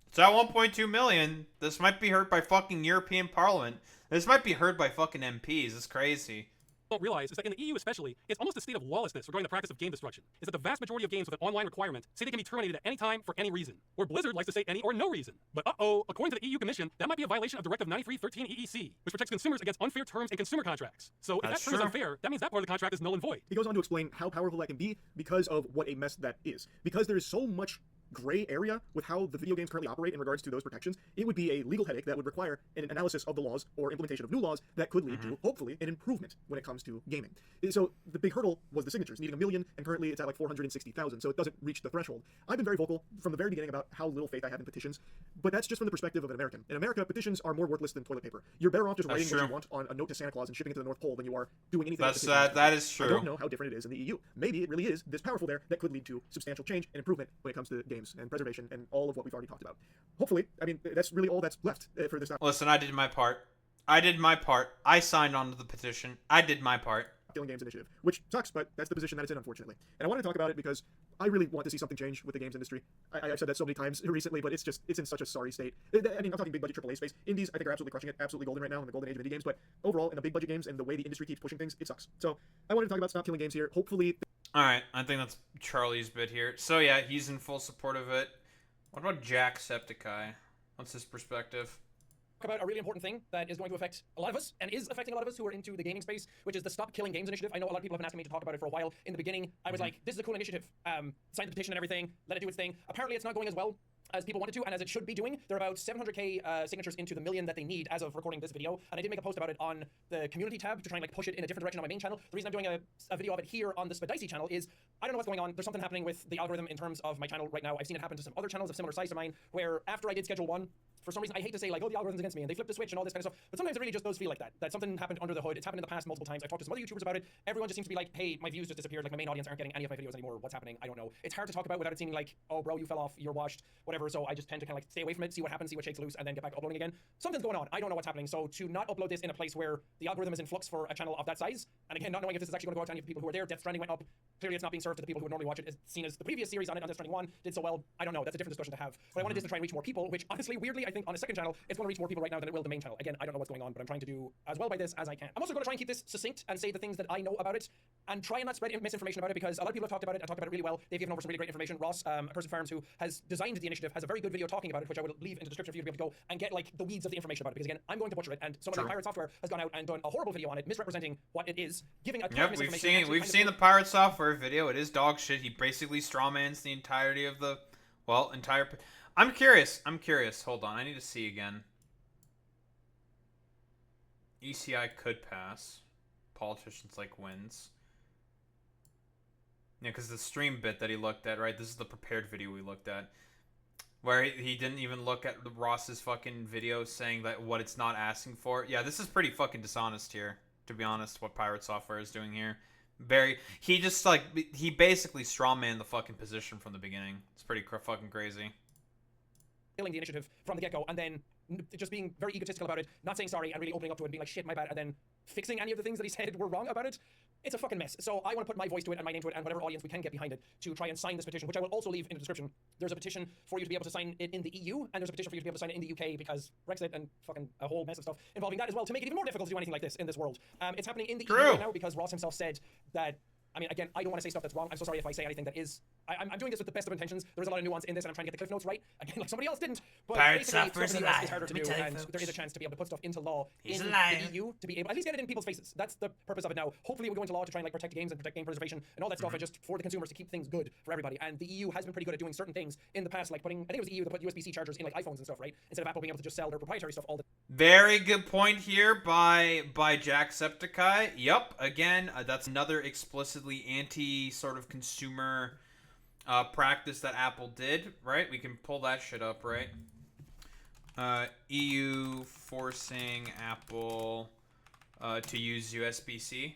it's at 1.2 million. This might be heard by fucking European Parliament. This might be heard by fucking MPs. It's crazy. don't realize is that in the EU especially, it's almost a state of lawlessness regarding the practice of game destruction. Is that the vast majority of games with an online requirement say they can be terminated at any time for any reason, where Blizzard likes to say any or no reason. But according to the EU Commission, that might be a violation of Directive 93/13 EEC, which protects consumers against unfair terms in consumer contracts. So if that term is unfair, that means that part of the contract is null and void. He goes on to explain how powerful that can be because of what a mess that is. Because there is so much gray area with how the video games currently operate in regards to those protections, it would be a legal headache that would require an analysis of the laws or implementation of new laws that could lead to, hopefully, an improvement when it comes to gaming. So the big hurdle was the signatures, needing 1 million, and currently it's at like 460,000, so it doesn't reach the threshold. I've been very vocal from the very beginning about how little faith I have in petitions, but that's just from the perspective of an American. In America, petitions are more worthless than toilet paper. You're better off just writing what you want on a note to Santa Claus and shipping it to the North Pole than you are doing anything. That is true. I don't know how different it is in the EU. Maybe it really is this powerful there that could lead to substantial change and improvement when it comes to games and preservation and all of what we've already talked about. Hopefully, I mean, that's really all that's left for this. Listen, I did my part. I signed on to the petition. I did my part. Killing Games Initiative, which sucks, but that's the position that it's in, unfortunately. And I want to talk about it because I really want to see something change with the games industry. I've said that so many times recently, but it's in such a sorry state. I mean, I'm talking big budget AAA space. Indies, I think, are absolutely crushing it, absolutely golden right now in the golden age of indie games, but overall, in the big budget games and the way the industry keeps pushing things, it sucks. So I wanted to talk about Stop Killing Games here. Hopefully... Alright, I think that's Charlie's bit here. So yeah, he's in full support of it. What about JackSepticEye? What's his perspective? About a really important thing that is going to affect a lot of us and is affecting a lot of us who are into the gaming space, which is the Stop Killing Games initiative. I know a lot of people have been asking me to talk about it for a while. In the beginning, I was like, this is a cool initiative. Signed the petition and everything. Let it do its thing. Apparently, it's not going as well as people wanted to and as it should be doing. They're about 700k signatures into the million that they need as of recording this video, and I did make a post about it on the community tab to try and like push it in a different direction on my main channel. The reason I'm doing a video of it here on the JackSepticEye channel is I don't know what's going on. There's something happening with the algorithm in terms of my channel right now. I've seen it happen to some other channels of similar size to mine, where after I did schedule one, for some reason, I hate to say like, oh, the algorithm's against me and they flipped the switch and all this kind of stuff, but sometimes it really just does feel like that something happened under the hood. It's happened in the past multiple times. I've talked to some other YouTubers about it. Everyone just seems to be like, hey, my views just disappeared. Like my main audience aren't getting any of my videos anymore. What's happening? I don't know. It's hard to talk about without it seeming like, oh, bro, you fell off, you're washed, whatever. So I just tend to kind of like stay away from it, see what happens, see what shakes loose, and then get back uploading again. Something's going on. I don't know what's happening. So to not upload this in a place where the algorithm is in flux for a channel of that size, and again, not knowing if this is actually going to go out to any of the people who are there. Death Stranding went up. Clearly, it's not being served to the people who would normally watch it. It's seen as the previous series on it, on Death Stranding 1, did so well. I don't know. That's a different discussion to have. But I wanted this to try and reach more people, which honestly, weirdly, I think on a second channel, it's going to reach more people right now than it will the main channel. Again, I don't know what's going on, but I'm trying to do as well by this as I can. I'm also going to try and keep this succinct and say the things that I know about it and try and not spread misinformation about it, because a lot of people have talked about it and talked about it really well. They've given over some really great information. Ross, a person Farms who has designed the initiative, has a very good video talking about it, which I will leave in the description for you to be able to go and get like the weeds of the information about it, because again, I'm going to butcher it, and someone like Pirate Software has gone out and done a horrible video on it, misrepresenting what it is, giving a ton of misinformation. We've seen the Pirate Software video. It is dog shit. He basically strawmans the entirety of the, entire. I'm curious. Hold on, I need to see again. ECI could pass. Politicians like wins. Yeah, because the stream bit that he looked at, right? This is the prepared video we looked at. Where he didn't even look at Ross's fucking video saying that what it's not asking for. Yeah, this is pretty fucking dishonest here, to be honest, what Pirate Software is doing here. He just, like, he basically strawmanned the fucking position from the beginning. It's pretty fucking crazy. Killing the initiative from the get-go, and then just being very egotistical about it, not saying sorry, and really opening up to it and being like, shit, my bad, and then fixing any of the things that he said were wrong about it. It's a fucking mess. So I want to put my voice to it and my name to it and whatever audience we can get behind it to try and sign this petition, which I will also leave in the description. There's a petition for you to be able to sign it in the EU, and there's a petition for you to be able to sign it in the UK because Brexit and fucking a whole mess of stuff involving that as well to make it even more difficult to do anything like this in this world. It's happening in the EU right now because Ross himself said that. I mean, again, I don't want to say stuff that's wrong. I'm so sorry if I say anything that is. I'm doing this with the best of intentions. There's a lot of nuance in this, and I'm trying to get the cliff notes right. Again, like somebody else didn't. But Pirates basically, suffers stuff in a the US lie. is harder to Let me do, tell you, and folks. there is a chance to be able to put stuff into law He's in a liar. the EU to be able at least get it in people's faces. That's the purpose of it now. Hopefully, we'll go into law to try and like protect the games and protect game preservation and all that stuff, and just for the consumers to keep things good for everybody. And the EU has been pretty good at doing certain things in the past, like putting. I think it was the EU that put USB-C chargers in like iPhones and stuff, right? Instead of Apple being able to just sell their proprietary stuff all the. Very good point here by JackSepticEye. Yup, again, that's another explicitly anti sort of consumer practice that Apple did, right? We can pull that shit up, right? EU forcing Apple to use USB-C.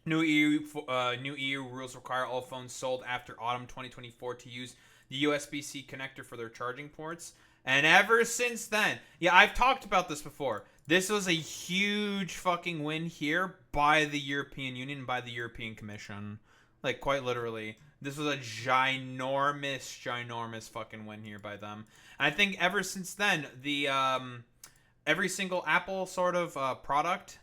New EU rules require all phones sold after autumn 2024 to use the USB-C connector for their charging ports. And ever since then, yeah, I've talked about this before. This was a huge fucking win here by the European Union, by the European Commission. Like, quite literally. This was a ginormous fucking win here by them. And I think ever since then, the every single Apple sort of product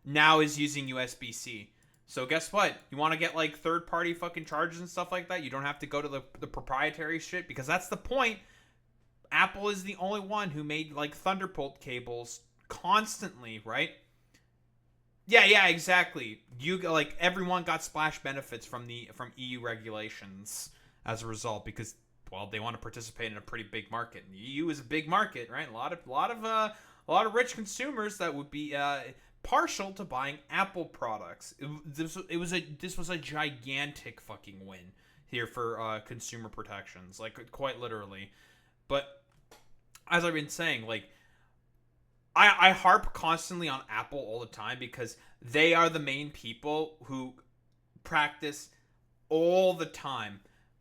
now is using USB-C. So guess what? You want to get like third-party fucking chargers and stuff like that? You don't have to go to the proprietary shit, because that's the point. Apple is the only one who made like Thunderbolt cables constantly, right? Yeah, exactly. You like everyone got splash benefits from EU regulations as a result, because well, they want to participate in a pretty big market. And the EU is a big market, right? A lot of rich consumers that would be partial to buying Apple products. This was a gigantic fucking win here for consumer protections, like quite literally. But as I've been saying, like I harp constantly on Apple all the time because they are the main people who practice all the time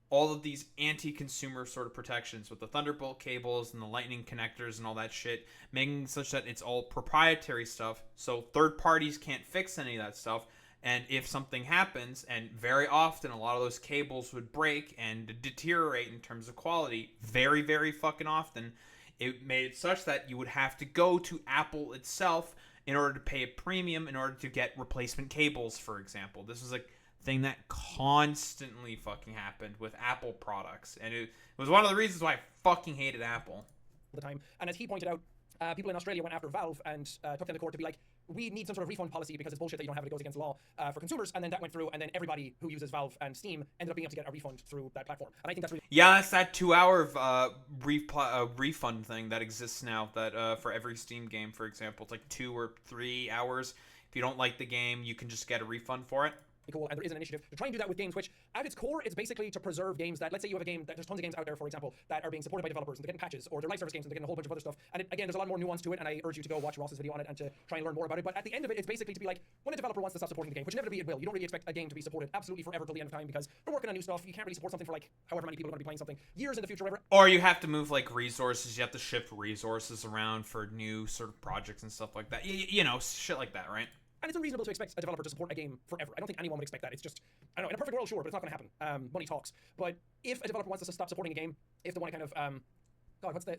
all of these anti-consumer sort of protections with the Thunderbolt cables and the lightning connectors and all that shit, making such that it's all proprietary stuff, so third parties can't fix any of that stuff. And if something happens, and very often a lot of those cables would break and deteriorate in terms of quality, very, very fucking often, it made it such that you would have to go to Apple itself in order to pay a premium in order to get replacement cables, for example. This was a thing that constantly fucking happened with Apple products, and it was one of the reasons why I fucking hated Apple. The time. And as he pointed out, people in Australia went after Valve and took them to court to be like, we need some sort of refund policy because it's bullshit that you don't have it, it goes against law for consumers. And then that went through, and then everybody who uses Valve and Steam ended up being able to get a refund through that platform. And I think that's really... Yeah, that's that 2-hour refund thing that exists now, that for every Steam game, for example. It's like 2 or 3 hours. If you don't like the game, you can just get a refund for it. Cool, and there is an initiative to try and do that with games, which at its core, it's basically to preserve games that, let's say you have a game that there's tons of games out there, for example, that are being supported by developers and they're getting patches, or they're live service games and they're getting a whole bunch of other stuff. And again, there's a lot more nuance to it, and I urge you to go watch Ross's video on it and to try and learn more about it. But at the end of it, it's basically to be like, when a developer wants to stop supporting the game, which inevitably it will, you don't really expect a game to be supported absolutely forever till the end of time, because they're working on new stuff. You can't really support something for like however many people are going to be playing something years in the future, whatever. Or you have to move like resources, you have to shift resources around for new sort of projects and stuff like that. You know, shit like that, right? And it's unreasonable to expect a developer to support a game forever. I don't think anyone would expect that. It's just, I don't know, in a perfect world, sure, but it's not going to happen. Money talks. But if a developer wants us to stop supporting a game, if they want to kind of,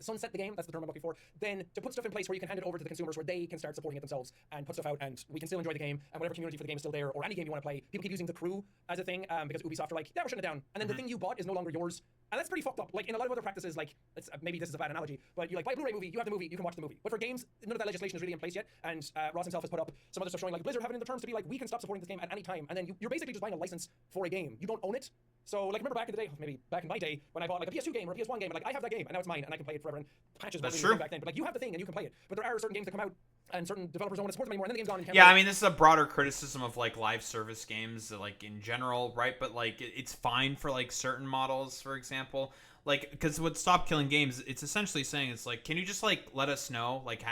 sunset the game, that's the term I'm looking for, then to put stuff in place where you can hand it over to the consumers where they can start supporting it themselves and put stuff out, and we can still enjoy the game, and whatever community for the game is still there, or any game you want to play. People keep using The Crew as a thing, because Ubisoft are like, yeah, we're shutting it down. And then the thing you bought is no longer yours. And that's pretty fucked up. Like, in a lot of other practices, like, maybe this is a bad analogy, but you like buy a Blu-ray movie, you have the movie, you can watch the movie. But for games, none of that legislation is really in place yet, and Ross himself has put up some other stuff showing like Blizzard having in the terms to be like, we can stop supporting this game at any time, and then you're basically just buying a license for a game. You don't own it. So, like, remember back in the day, maybe back in my day, when I bought like a PS2 game or a PS1 game, and like, I have that game, and now it's mine, and I can play it forever, and patches weren't really back then. But like, you have the thing, and you can play it. But there are certain games that come out, and certain developers don't want to support them anymore, and then the game's gone. And yeah, I mean, this is a broader criticism of like live service games, like in general, right? But like, it's fine for like certain models, for example. Like, because with Stop Killing Games, it's essentially saying, it's like, can you just like let us know, like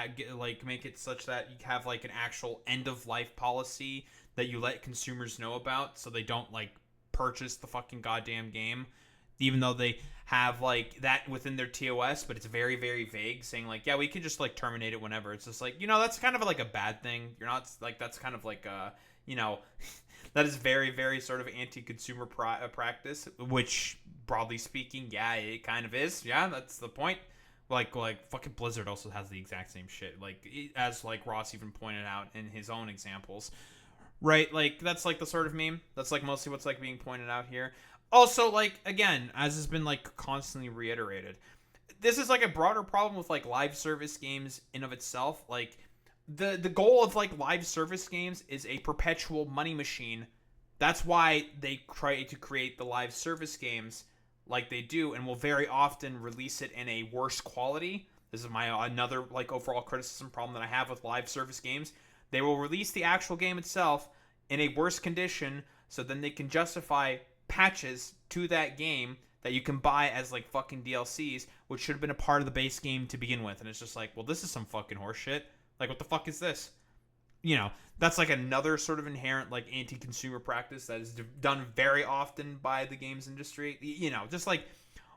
make it such that you have like an actual end of life policy that you let consumers know about, so they don't like purchase the fucking goddamn game, even though they have like that within their TOS, but it's very, very vague, saying like, yeah, we can just like terminate it whenever. It's just like, that's kind of like a bad thing. You're not like, that's kind of like that is very, very sort of anti-consumer practice, which broadly speaking, yeah, it kind of is. Yeah, that's the point. Like fucking Blizzard also has the exact same shit. Like, as like Ross even pointed out in his own examples, right? Like, that's like the sort of meme. That's like mostly what's like being pointed out here. Also, like, again, as has been like constantly reiterated, this is like a broader problem with like live service games in of itself. Like, the goal of like live service games is a perpetual money machine. That's why they try to create the live service games like they do, and will very often release it in a worse quality. This is my another like overall criticism problem that I have with live service games. They will release the actual game itself in a worse condition, so then they can justify patches to that game that you can buy as like fucking DLCs, which should have been a part of the base game to begin with. And it's just like, well, this is some fucking horseshit. Like, what the fuck is this? That's like another sort of inherent like anti-consumer practice that is done very often by the games industry. Just like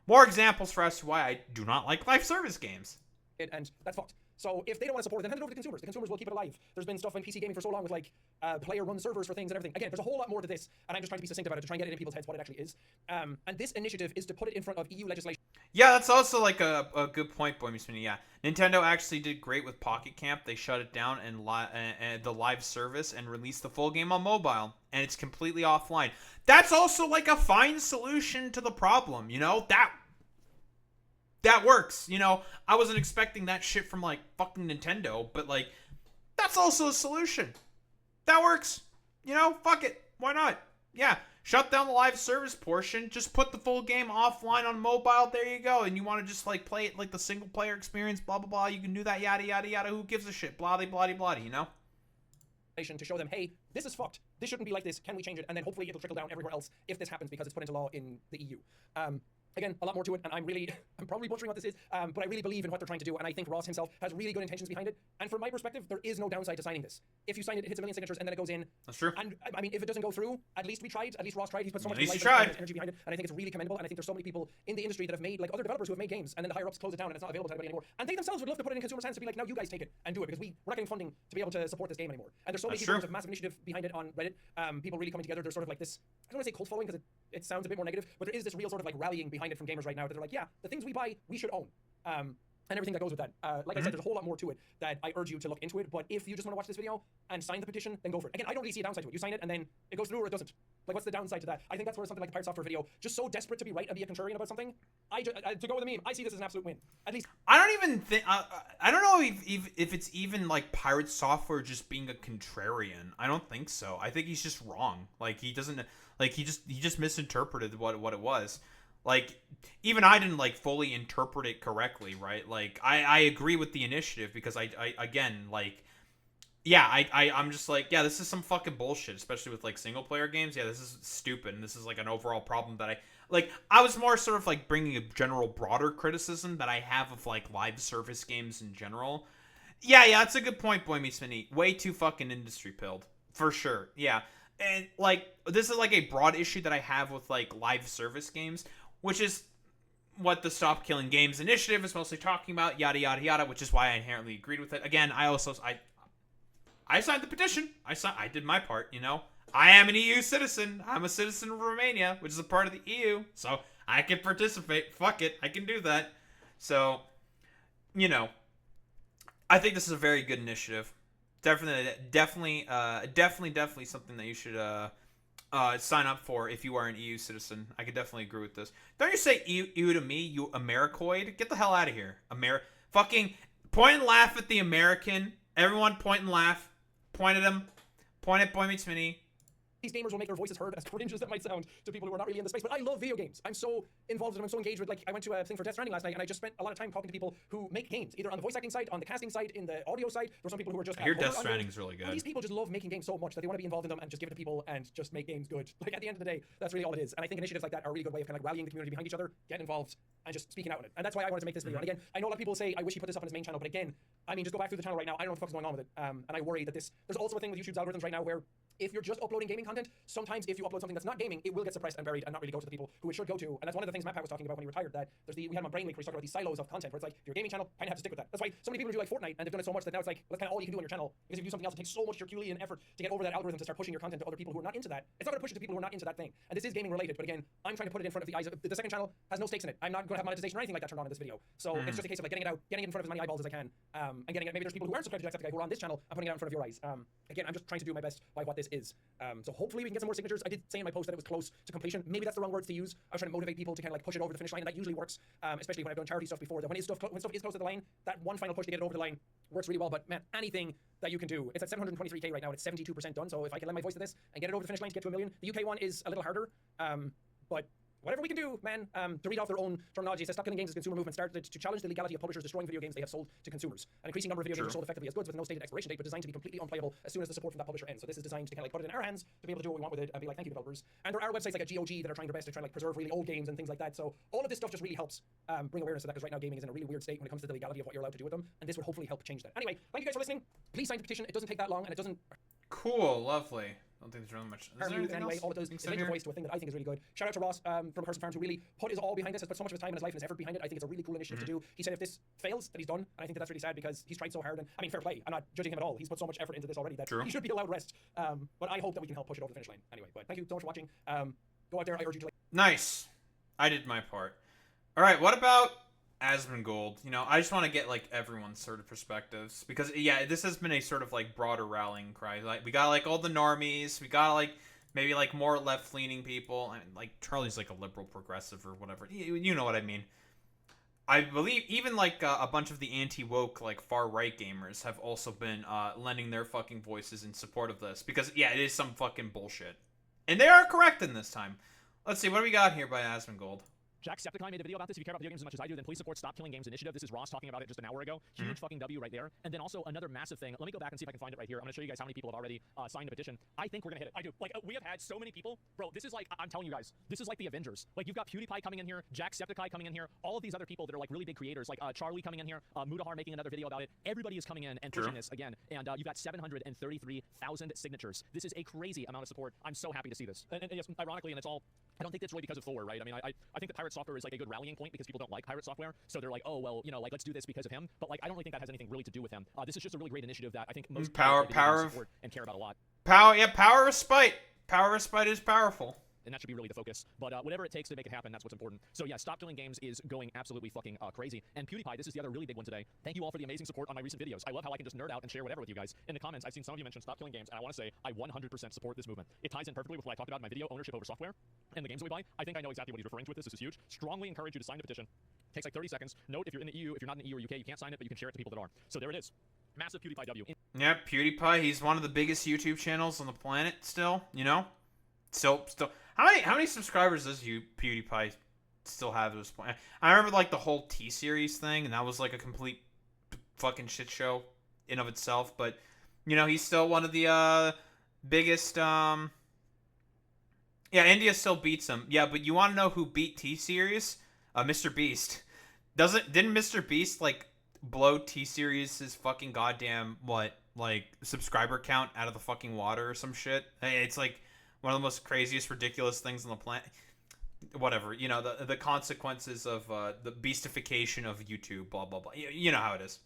more examples for us to why I do not like live service games. And that's fucked. So if they don't want to support it, then hand it over to the consumers. The consumers will keep it alive. There's been stuff in PC gaming for so long with like player-run servers for things and everything. Again, there's a whole lot more to this, and I'm just trying to be succinct about it to try and get it in people's heads what it actually is. And this initiative is to put it in front of EU legislation. Yeah, that's also like a good point, Boy Meets Mini. Yeah, Nintendo actually did great with Pocket Camp. They shut it down and the live service and released the full game on mobile, and it's completely offline. That's also like a fine solution to the problem. That works. I wasn't expecting that shit from like fucking Nintendo, but like that's also a solution. That works. Fuck it. Why not? Yeah. Shut down the live service portion. Just put the full game offline on mobile. There you go. And you want to just like play it like the single player experience, blah blah blah. You can do that, yada yada yada. Who gives a shit? Blah blah blah blah. To show them, hey, this is fucked. This shouldn't be like this. Can we change it? And then hopefully it'll trickle down everywhere else if this happens because it's put into law in the EU. Again, a lot more to it, and I'm probably butchering what this is, but I really believe in what they're trying to do, and I think Ross himself has really good intentions behind it. And from my perspective, there is no downside to signing this. If you sign it, it hits 1 million signatures, and then it goes in. That's true. And I mean, if it doesn't go through, at least we tried. At least Ross tried. He's put so much life and energy behind it, and I think it's really commendable. And I think there's so many people in the industry that have made, like other developers who have made games, and then the higher ups close it down, and it's not available to anybody anymore. And they themselves would love to put it in consumers' hands to be like, now you guys take it and do it, because we're not getting funding to be able to support this game anymore. And there's so many people who have a massive initiative behind it on Reddit. People really coming together. There's sort of like this, I don't want to say cult following because it sounds a bit more negative, but there is this real sort of like rallying behind it from gamers right now that they're like, yeah, the things we buy, we should own. And everything that goes with that. Like I said, there's a whole lot more to it that I urge you to look into it. But if you just want to watch this video and sign the petition, then go for it. Again, I don't really see a downside to it. You sign it and then it goes through or it doesn't. Like, what's the downside to that? I think that's where something like the Pirate Software video, just so desperate to be right and be a contrarian about something, to go with the meme, I see this as an absolute win. At least. I don't even think, I don't know if it's even like Pirate Software just being a contrarian. I don't think so. I think he's just wrong. Like, he doesn't, like, he just misinterpreted what it was. Like, even I didn't, like, fully interpret it correctly, right? Like, I agree with the initiative because I'm just like, yeah, this is some fucking bullshit, especially with, like, single-player games. Yeah, this is stupid, and this is, like, an overall problem that I was more sort of, like, bringing a general broader criticism that I have of, like, live service games in general. Yeah, that's a good point, Boy Meets Mini. Way too fucking industry-pilled. For sure, yeah. And, like, this is, like, a broad issue that I have with, like, live service games, which is what the Stop Killing Games initiative is mostly talking about, yada, yada, yada, which is why I inherently agreed with it. Again, I signed the petition. I did my part, I am an EU citizen. I'm a citizen of Romania, which is a part of the EU, so I can participate. Fuck it, I can do that. So, I think this is a very good initiative. Definitely something that you should sign up for if you are an EU citizen. I could definitely agree with this. Don't you say EU to me, you Americoid? Get the hell out of here. Fucking point and laugh at the American. Everyone point and laugh. Point at him. Point at Boy Meets Mini. These gamers will make their voices heard, as cringe as that might sound to people who are not really in the space. But I love video games. I'm so involved and I'm so engaged with, like, I went to a thing for Death Stranding last night, and I just spent a lot of time talking to people who make games, either on the voice acting side, on the casting side, in the audio side. There's some people who are just. I hear Death Stranding is really good. And these people just love making games so much that they want to be involved in them and just give it to people and just make games good. Like, at the end of the day, that's really all it is. And I think initiatives like that are a really good way of kind of like rallying the community behind each other, getting involved, and just speaking out on it. And that's why I wanted to make this video. And again, I know a lot of people say, I wish he put this up on his main channel, but again, I mean, just go back through the channel right now. I don't know what the fuck's going on with it. And I worry that there's also a thing with YouTube's algorithms right now where if you're just uploading gaming content, sometimes if you upload something that's not gaming, it will get suppressed and buried and not really go to the people who it should go to. And that's one of the things Matt Pat was talking about when he retired, that we had him on Brain Week where he talked about these silos of content, where it's like, if you're a gaming channel, kind of have to stick with that. That's why so many people do like Fortnite, and they've done it so much that now it's like, that's kind of all you can do on your channel. Because if you do something else, it takes so much Herculean effort to get over that algorithm to start pushing your content to other people who are not into that. It's not going to push it to people who are not into that thing. And this is gaming related, but again, I'm trying to put it in front of the eyes of the second channel has no stakes in it. I'm not going to have monetization or anything like that turned on in this video. So it's just a case of like getting it out, getting it in front of as many eyeballs as I can, and getting it. Maybe there's people who aren't subscribed to JackSepticEye who are on this channel. I'm putting it out in front of your eyes. Again, I'm just trying to do my best by what this is. So hopefully we can get some more signatures. I did say in my post that it was close to completion. Maybe that's the wrong words to use. I was trying to motivate people to kind of like push it over the finish line, and that usually works. Especially when I've done charity stuff before. That when stuff is close to the line, that one final push to get it over the line works really well. But man, anything that you can do, it's at 723k right now, and it's 72% done. So if I can lend my voice to this and get it over the finish line to get to 1 million, the UK one is a little harder. But whatever we can do, man, to read off their own terminology, it says Stop Killing Games as a consumer movement started to challenge the legality of publishers destroying video games they have sold to consumers. An increasing number of video games are sold effectively as goods with no stated expiration date, but designed to be completely unplayable as soon as the support from that publisher ends. So this is designed to kind of like put it in our hands to be able to do what we want with it and be like, thank you, developers. And there are websites like a GOG that are trying their best to try to like preserve really old games and things like that. So all of this stuff just really helps bring awareness to that, because right now gaming is in a really weird state when it comes to the legality of what you're allowed to do with them. And this would hopefully help change that. Anyway, thank you guys for listening. Please sign the petition. It doesn't take that long, and it doesn't Cool, lovely. I don't think there's really much. Is there anything anyway, else? all it does is link your voice to a thing that I think is really good. Shout out to Ross from Person Farms, who really put his all behind this, has put so much of his time and his life and his effort behind it. I think it's a really cool initiative to do. He said if this fails, that he's done. And I think that that's really sad, because he's tried so hard. And I mean, fair play. I'm not judging him at all. He's put so much effort into this already that he should be allowed rest. But I hope that we can help push it over the finish line. Anyway, but thank you so much for watching. Go out there. I urge you to like. Nice. I did my part. All right, what about Asmongold? You know, I just want to get like everyone's sort of perspectives, because yeah, this has been a sort of like broader rallying cry. Like we got like all the normies, we got like maybe like more left-leaning people. I mean, like Charlie's like a liberal progressive or whatever. You know what I mean. I believe even like a bunch of the anti-woke like far-right gamers have also been lending their fucking voices in support of this, because yeah, it is some fucking bullshit, and they are correct in this time. Let's see, what do we got here by Asmongold? JackSepticEye made a video about this. If you care about video games as much as I do, then please support Stop Killing Games initiative. This is Ross talking about it just an hour ago. Huge fucking W right there. And then also another massive thing. Let me go back and see if I can find it right here. I'm going to show you guys how many people have already signed the petition. I think we're going to hit it. I do. Like, we have had so many people. Bro, this is like, I'm telling you guys, this is like the Avengers. Like, you've got PewDiePie coming in here, JackSepticEye coming in here, all of these other people that are like really big creators, like Charlie coming in here, Mudahar making another video about it. Everybody is coming in and pushing this again. And you've got 733,000 signatures. This is a crazy amount of support. I'm so happy to see this. And yes, ironically, and it's all, I don't think that's really because of Thor, right? I mean, I think that Pirate Software is like a good rallying point, because people don't like Pirate Software, so they're like, oh well, you know, like let's do this because of him. But like, I don't really think that has anything really to do with him. This is just a really great initiative that I think most power support and care about a lot. Power of spite. Power of spite is powerful. And that should be really the focus. But whatever it takes to make it happen, that's what's important. So yeah, Stop Killing Games is going absolutely fucking crazy. And PewDiePie, this is the other really big one today. Thank you all for the amazing support on my recent videos. I love how I can just nerd out and share whatever with you guys. In the comments, I've seen some of you mention Stop Killing Games, and I want to say I 100% support this movement. It ties in perfectly with what I talked about in my video, ownership over software, and the games that we buy. I think I know exactly what he's referring to with this. This is huge. Strongly encourage you to sign the petition. Takes like 30 seconds. Note, if you're in the EU, if you're not in the EU or UK, you can't sign it, but you can share it to people that are. So there it is. Massive PewDiePie W. Yeah, PewDiePie, he's one of the biggest YouTube channels on the planet still, you know? Still. How many subscribers does PewDiePie still have at this point? I remember like the whole T-Series thing, and that was like a complete fucking shit show in of itself, but you know, he's still one of the biggest yeah, India still beats him. Yeah, but you want to know who beat T-Series? Mr. Beast. Didn't Mr. Beast like blow T-Series' fucking goddamn like subscriber count out of the fucking water or some shit? Hey, it's like one of the most craziest, ridiculous things on the planet. Whatever, you know, the consequences of the beastification of YouTube, blah, blah, blah. You know how it is.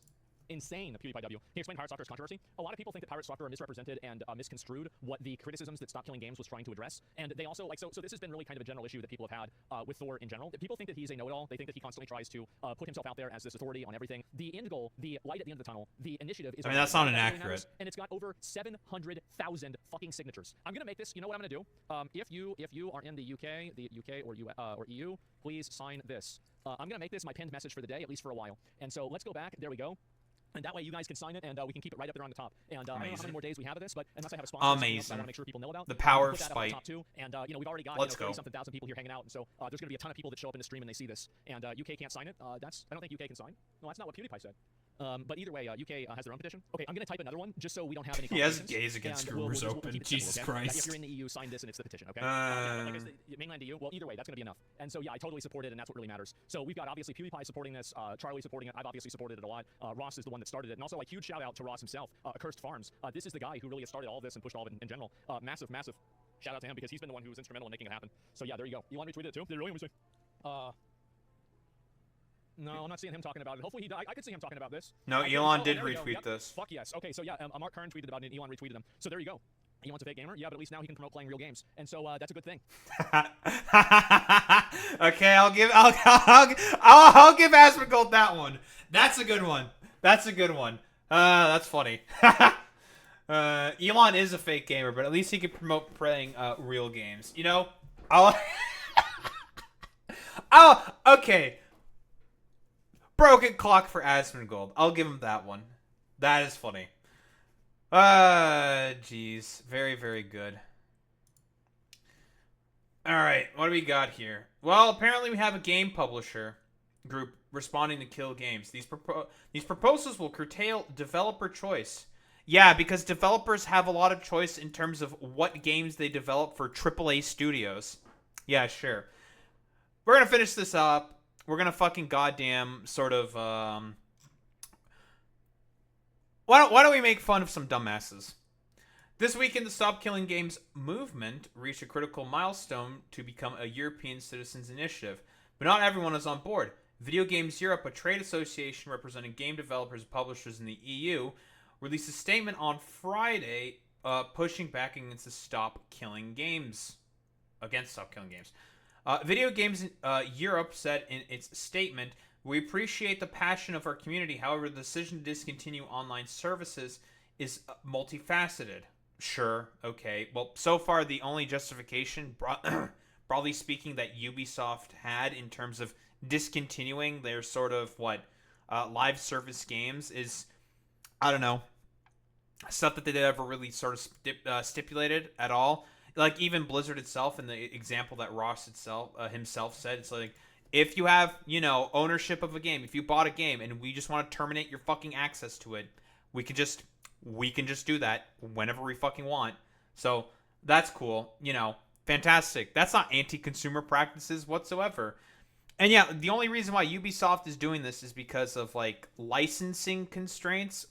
Insane, PewDiePie W. He explained Pirate Software's controversy. A lot of people think that Pirate Software misrepresented and misconstrued what the criticisms that Stop Killing Games was trying to address. And they also, like, so this has been really kind of a general issue that people have had with Thor in general. People think that he's a know-it-all. They think that he constantly tries to put himself out there as this authority on everything. The end goal, the light at the end of the tunnel, the initiative is... I mean, that's not inaccurate. And it's got over 700,000 fucking signatures. I'm going to make this, you know what I'm going to do? If you are in the UK or EU, please sign this. I'm going to make this my pinned message for the day, at least for a while. And so let's go back. There we go. And that way you guys can sign it, and we can keep it right up there on the top. And I don't know how many more days we have of this, but unless I have a sponsor, I want to make sure people know about the power of spite. spite. Top too. And you know, we've already got 30-something thousand people here hanging out, and so there's going to be a ton of people that show up in the stream and they see this. And UK can't sign it. I don't think UK can sign. No, that's not what PewDiePie said. But either way, UK has their own petition. Okay, I'm going to type another one just so we don't have any He has complications. gays against And we'll groomers just open. keep it Jesus simple, okay? Christ. If you're in the EU, sign this and it's the petition, okay? Like I said, mainland EU, well, either way, that's going to be enough. And so, yeah, I totally support it, and that's what really matters. So we've got, obviously, PewDiePie supporting this, Charlie supporting it. I've obviously supported it a lot. Ross is the one that started it. And also, like, huge shout-out to Ross himself, Accursed Farms. This is the guy who really has started all of this and pushed all of it in general. Massive shout-out to him because he's been the one who was instrumental in making it happen. So, yeah, there you go. Elon retweeted it, too? Did he really? Let me see. No, I'm not seeing him talking about it. Hopefully I could see him talking about this. No, Okay, Elon so- did there we go. retweet Yep. this. Fuck yes. Okay, so yeah, Mark Kern tweeted about it and Elon retweeted him. So there you go. Elon's a fake gamer? Yeah, but at least now he can promote playing real games. And so that's a good thing. Okay, I'll give Asmongold that one. That's a good one. That's funny. Elon is a fake gamer, but at least he can promote playing real games. You know, okay. Broken clock for Asmongold. I'll give him that one. That is funny. Jeez. Very, very good. Alright, what do we got here? Well, apparently we have a game publisher group responding to kill games. These proposals will curtail developer choice. Yeah, because developers have a lot of choice in terms of what games they develop for AAA studios. Yeah, sure. We're gonna finish this up. We're gonna fucking goddamn sort of, why don't we make fun of some dumbasses? This weekend, the Stop Killing Games movement reached a critical milestone to become a European citizens initiative. But not everyone is on board. Video Games Europe, a trade association representing game developers and publishers in the EU, released a statement on Friday pushing back against the Stop Killing Games. Video Games Europe said in its statement, "We appreciate the passion of our community. However, the decision to discontinue online services is multifaceted." Sure, okay. Well, so far the only justification, broadly speaking, that Ubisoft had in terms of discontinuing their sort of live service games is, I don't know, stuff that they never really sort of stipulated at all. Like, even Blizzard itself, in the example that Ross himself said, it's like, if you have, ownership of a game, if you bought a game and we just want to terminate your fucking access to it, we can just do that whenever we fucking want. So that's cool. Fantastic. That's not anti-consumer practices whatsoever. And yeah, the only reason why Ubisoft is doing this is because of licensing constraints,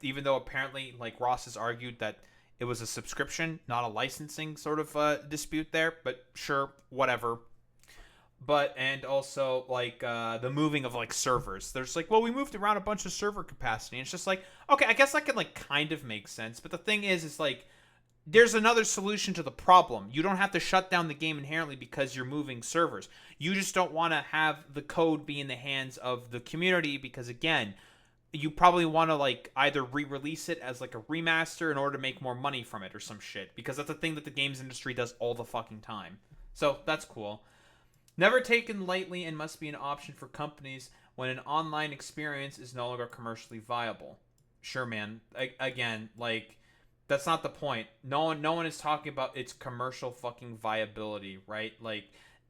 even though apparently Ross has argued that it was a subscription, not a licensing sort of dispute there, but sure, whatever. And also the moving of servers. There's we moved around a bunch of server capacity, and it's just okay, I guess that can kind of make sense. But the thing is there's another solution to the problem. You don't have to shut down the game inherently because you're moving servers. You just don't want to have the code be in the hands of the community because, again, you probably want to either re-release it as a remaster in order to make more money from it or some shit, because that's a thing that the games industry does all the fucking time. So that's cool. Never taken lightly and must be an option for companies when an online experience is no longer commercially viable. Sure, man. Again, that's not the point. No one is talking about its commercial fucking viability, right?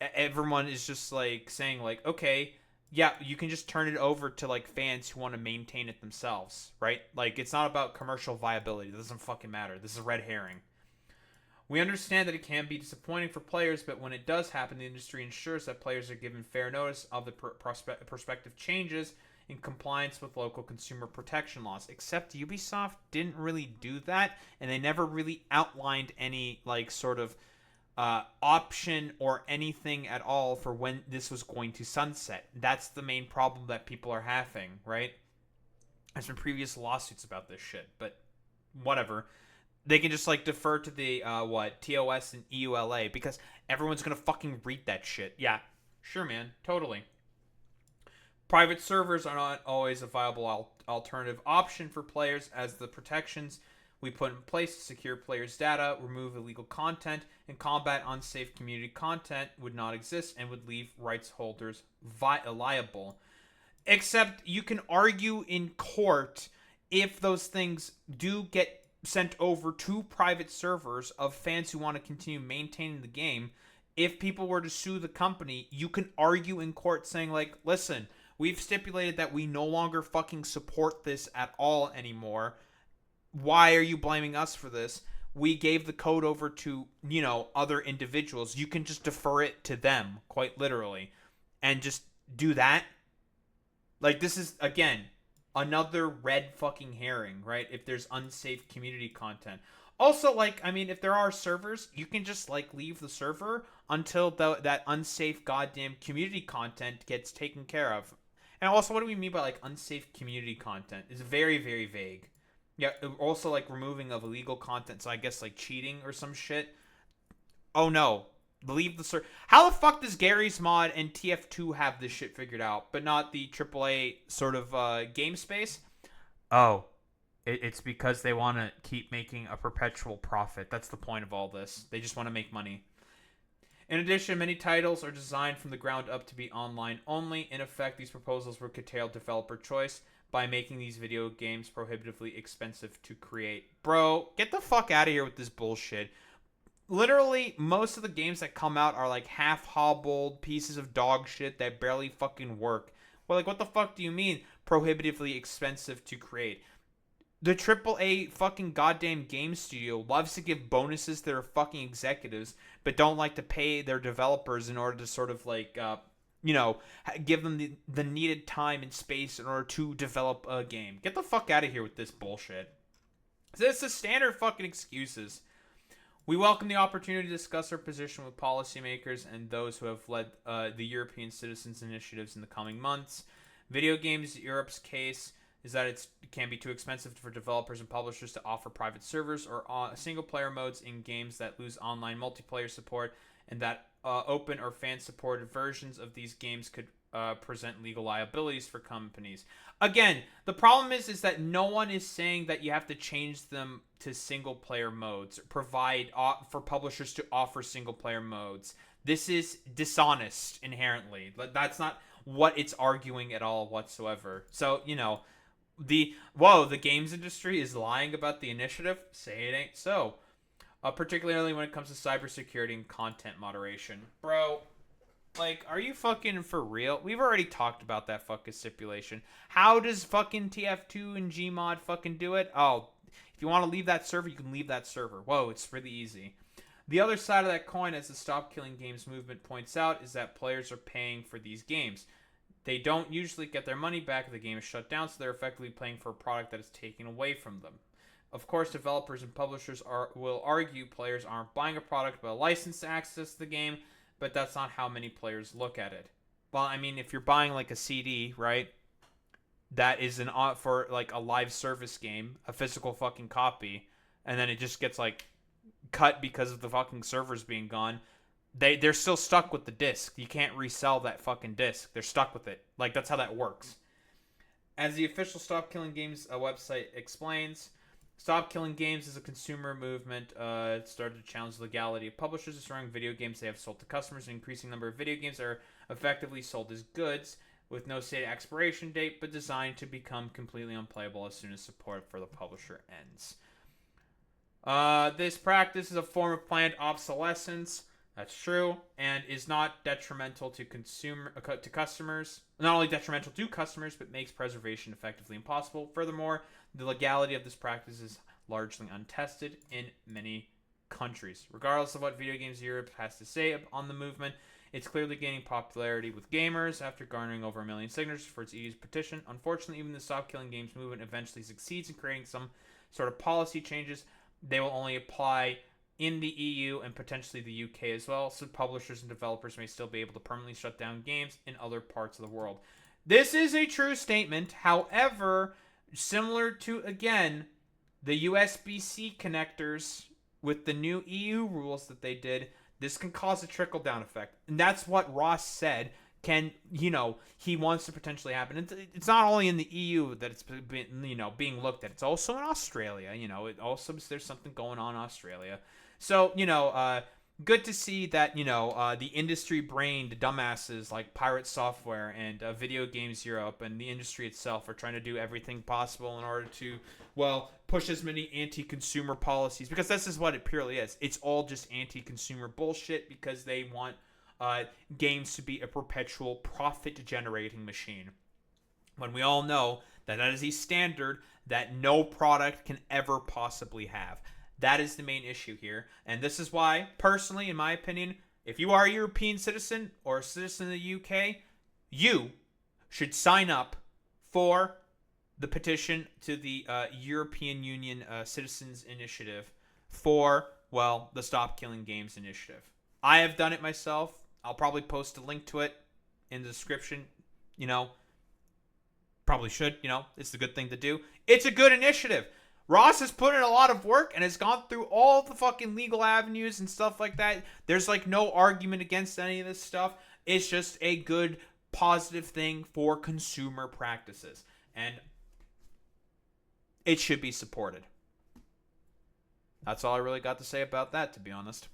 Everyone is just saying okay, yeah, you can just turn it over to fans who want to maintain it themselves, right? It's not about commercial viability. It doesn't fucking matter. This is a red herring. We understand that it can be disappointing for players, but when it does happen, the industry ensures that players are given fair notice of the prospective changes in compliance with local consumer protection laws. Except Ubisoft didn't really do that, and they never really outlined any sort of option or anything at all for when this was going to sunset. That's the main problem that people are having, right? There's been previous lawsuits about this shit, but whatever. They can just defer to the TOS and EULA because everyone's gonna fucking read that shit. Yeah, sure, man, totally. Private servers are not always a viable alternative option for players, as the protections we put in place to secure players' data, remove illegal content, and combat unsafe community content would not exist and would leave rights holders liable. Except you can argue in court if those things do get sent over to private servers of fans who want to continue maintaining the game. If people were to sue the company, you can argue in court saying listen, We've stipulated that we no longer fucking support this at all anymore. Why are you blaming us for this? We gave the code over to, other individuals. You can just defer it to them, quite literally, and just do that. Like, this is, again, another red fucking herring, right? If there's unsafe community content. Also, like, I mean, if there are servers, you can just, like, leave the server until that unsafe goddamn community content gets taken care of. And also, what do we mean by, like, unsafe community content? It's very, very vague. Yeah, also, like, removing of illegal content, so I guess, like, cheating or some shit. Oh, no. Leave the server. How the fuck does Gary's Mod and TF2 have this shit figured out, but not the AAA sort of game space? Oh. It's because they want to keep making a perpetual profit. That's the point of all this. They just want to make money. In addition, many titles are designed from the ground up to be online only. In effect, these proposals will curtail developer choice by making these video games prohibitively expensive to create. Bro, get the fuck out of here with this bullshit. Literally, most of the games that come out are like half-hobbled pieces of dog shit that barely fucking work. Well, like, what the fuck do you mean prohibitively expensive to create? The AAA fucking goddamn game studio loves to give bonuses to their fucking executives, but don't like to pay their developers in order to sort of like, give them the needed time and space in order to develop a game. Get the fuck out of here with this bullshit. It's the standard fucking excuses. We welcome the opportunity to discuss our position with policymakers and those who have led the European Citizens Initiatives in the coming months. Video Games Europe's case is that it can be too expensive for developers and publishers to offer private servers or single-player modes in games that lose online multiplayer support, and that open or fan-supported versions of these games could present legal liabilities for companies. Again, the problem is that no one is saying that you have to change them to single-player modes, provide for publishers to offer single-player modes. This is dishonest inherently. That's not what it's arguing at all whatsoever. So, the games industry is lying about the initiative. Say it ain't so. Particularly when it comes to cybersecurity and content moderation. Bro, like, are you fucking for real? We've already talked about that fucking stipulation. How does fucking TF2 and Gmod fucking do it? Oh, if you want to leave that server, you can leave that server. Whoa, it's really easy. The other side of that coin, as the Stop Killing Games movement points out, is that players are paying for these games. They don't usually get their money back if the game is shut down, so they're effectively paying for a product that is taken away from them. Of course, developers and publishers will argue players aren't buying a product but a license to access the game, but that's not how many players look at it. Well, I mean, if you're buying like a CD, right, that is for like a live service game, a physical fucking copy, and then it just gets like cut because of the fucking servers being gone, they're still stuck with the disc. You can't resell that fucking disc. They're stuck with it. Like, that's how that works. As the official Stop Killing Games website explains, Stop Killing Games is a consumer movement. It started to challenge the legality of publishers destroying video games they have sold to customers. An increasing number of video games are effectively sold as goods with no stated expiration date, but designed to become completely unplayable as soon as support for the publisher ends. This practice is a form of planned obsolescence. That's true, and is not detrimental to customers. Not only detrimental to customers, but makes preservation effectively impossible. Furthermore, the legality of this practice is largely untested in many countries. Regardless of what Video Games Europe has to say on the movement, it's clearly gaining popularity with gamers after garnering over 1 million signatures for its EU petition. Unfortunately, even the Stop Killing Games movement eventually succeeds in creating some sort of policy changes. They will only apply in the EU and potentially the UK as well, so publishers and developers may still be able to permanently shut down games in other parts of the world. This is a true statement. However, similar to, again, the USB-C connectors with the new EU rules that they did, this can cause a trickle-down effect. And that's what Ross said he wants to potentially happen. It's not only in the EU that it's been, being looked at. It's also in Australia. There's something going on in Australia. So, good to see that, the industry brained dumbasses like Pirate Software and Video Games Europe and the industry itself are trying to do everything possible in order to, push as many anti-consumer policies, because this is what it purely is. It's all just anti-consumer bullshit because they want games to be a perpetual profit-generating machine. when we all know that that is a standard that no product can ever possibly have. That is the main issue here. And this is why, personally, in my opinion, if you are a European citizen or a citizen of the UK, you should sign up for the petition to the European Union Citizens Initiative for, well, the Stop Killing Games Initiative. I have done it myself. I'll probably post a link to it in the description. You know, probably should. You know, it's the good thing to do. It's a good initiative. Ross has put in a lot of work and has gone through all the fucking legal avenues and stuff like that. There's like no argument against any of this stuff. It's just a good, positive thing for consumer practices. And it should be supported. That's all I really got to say about that, to be honest.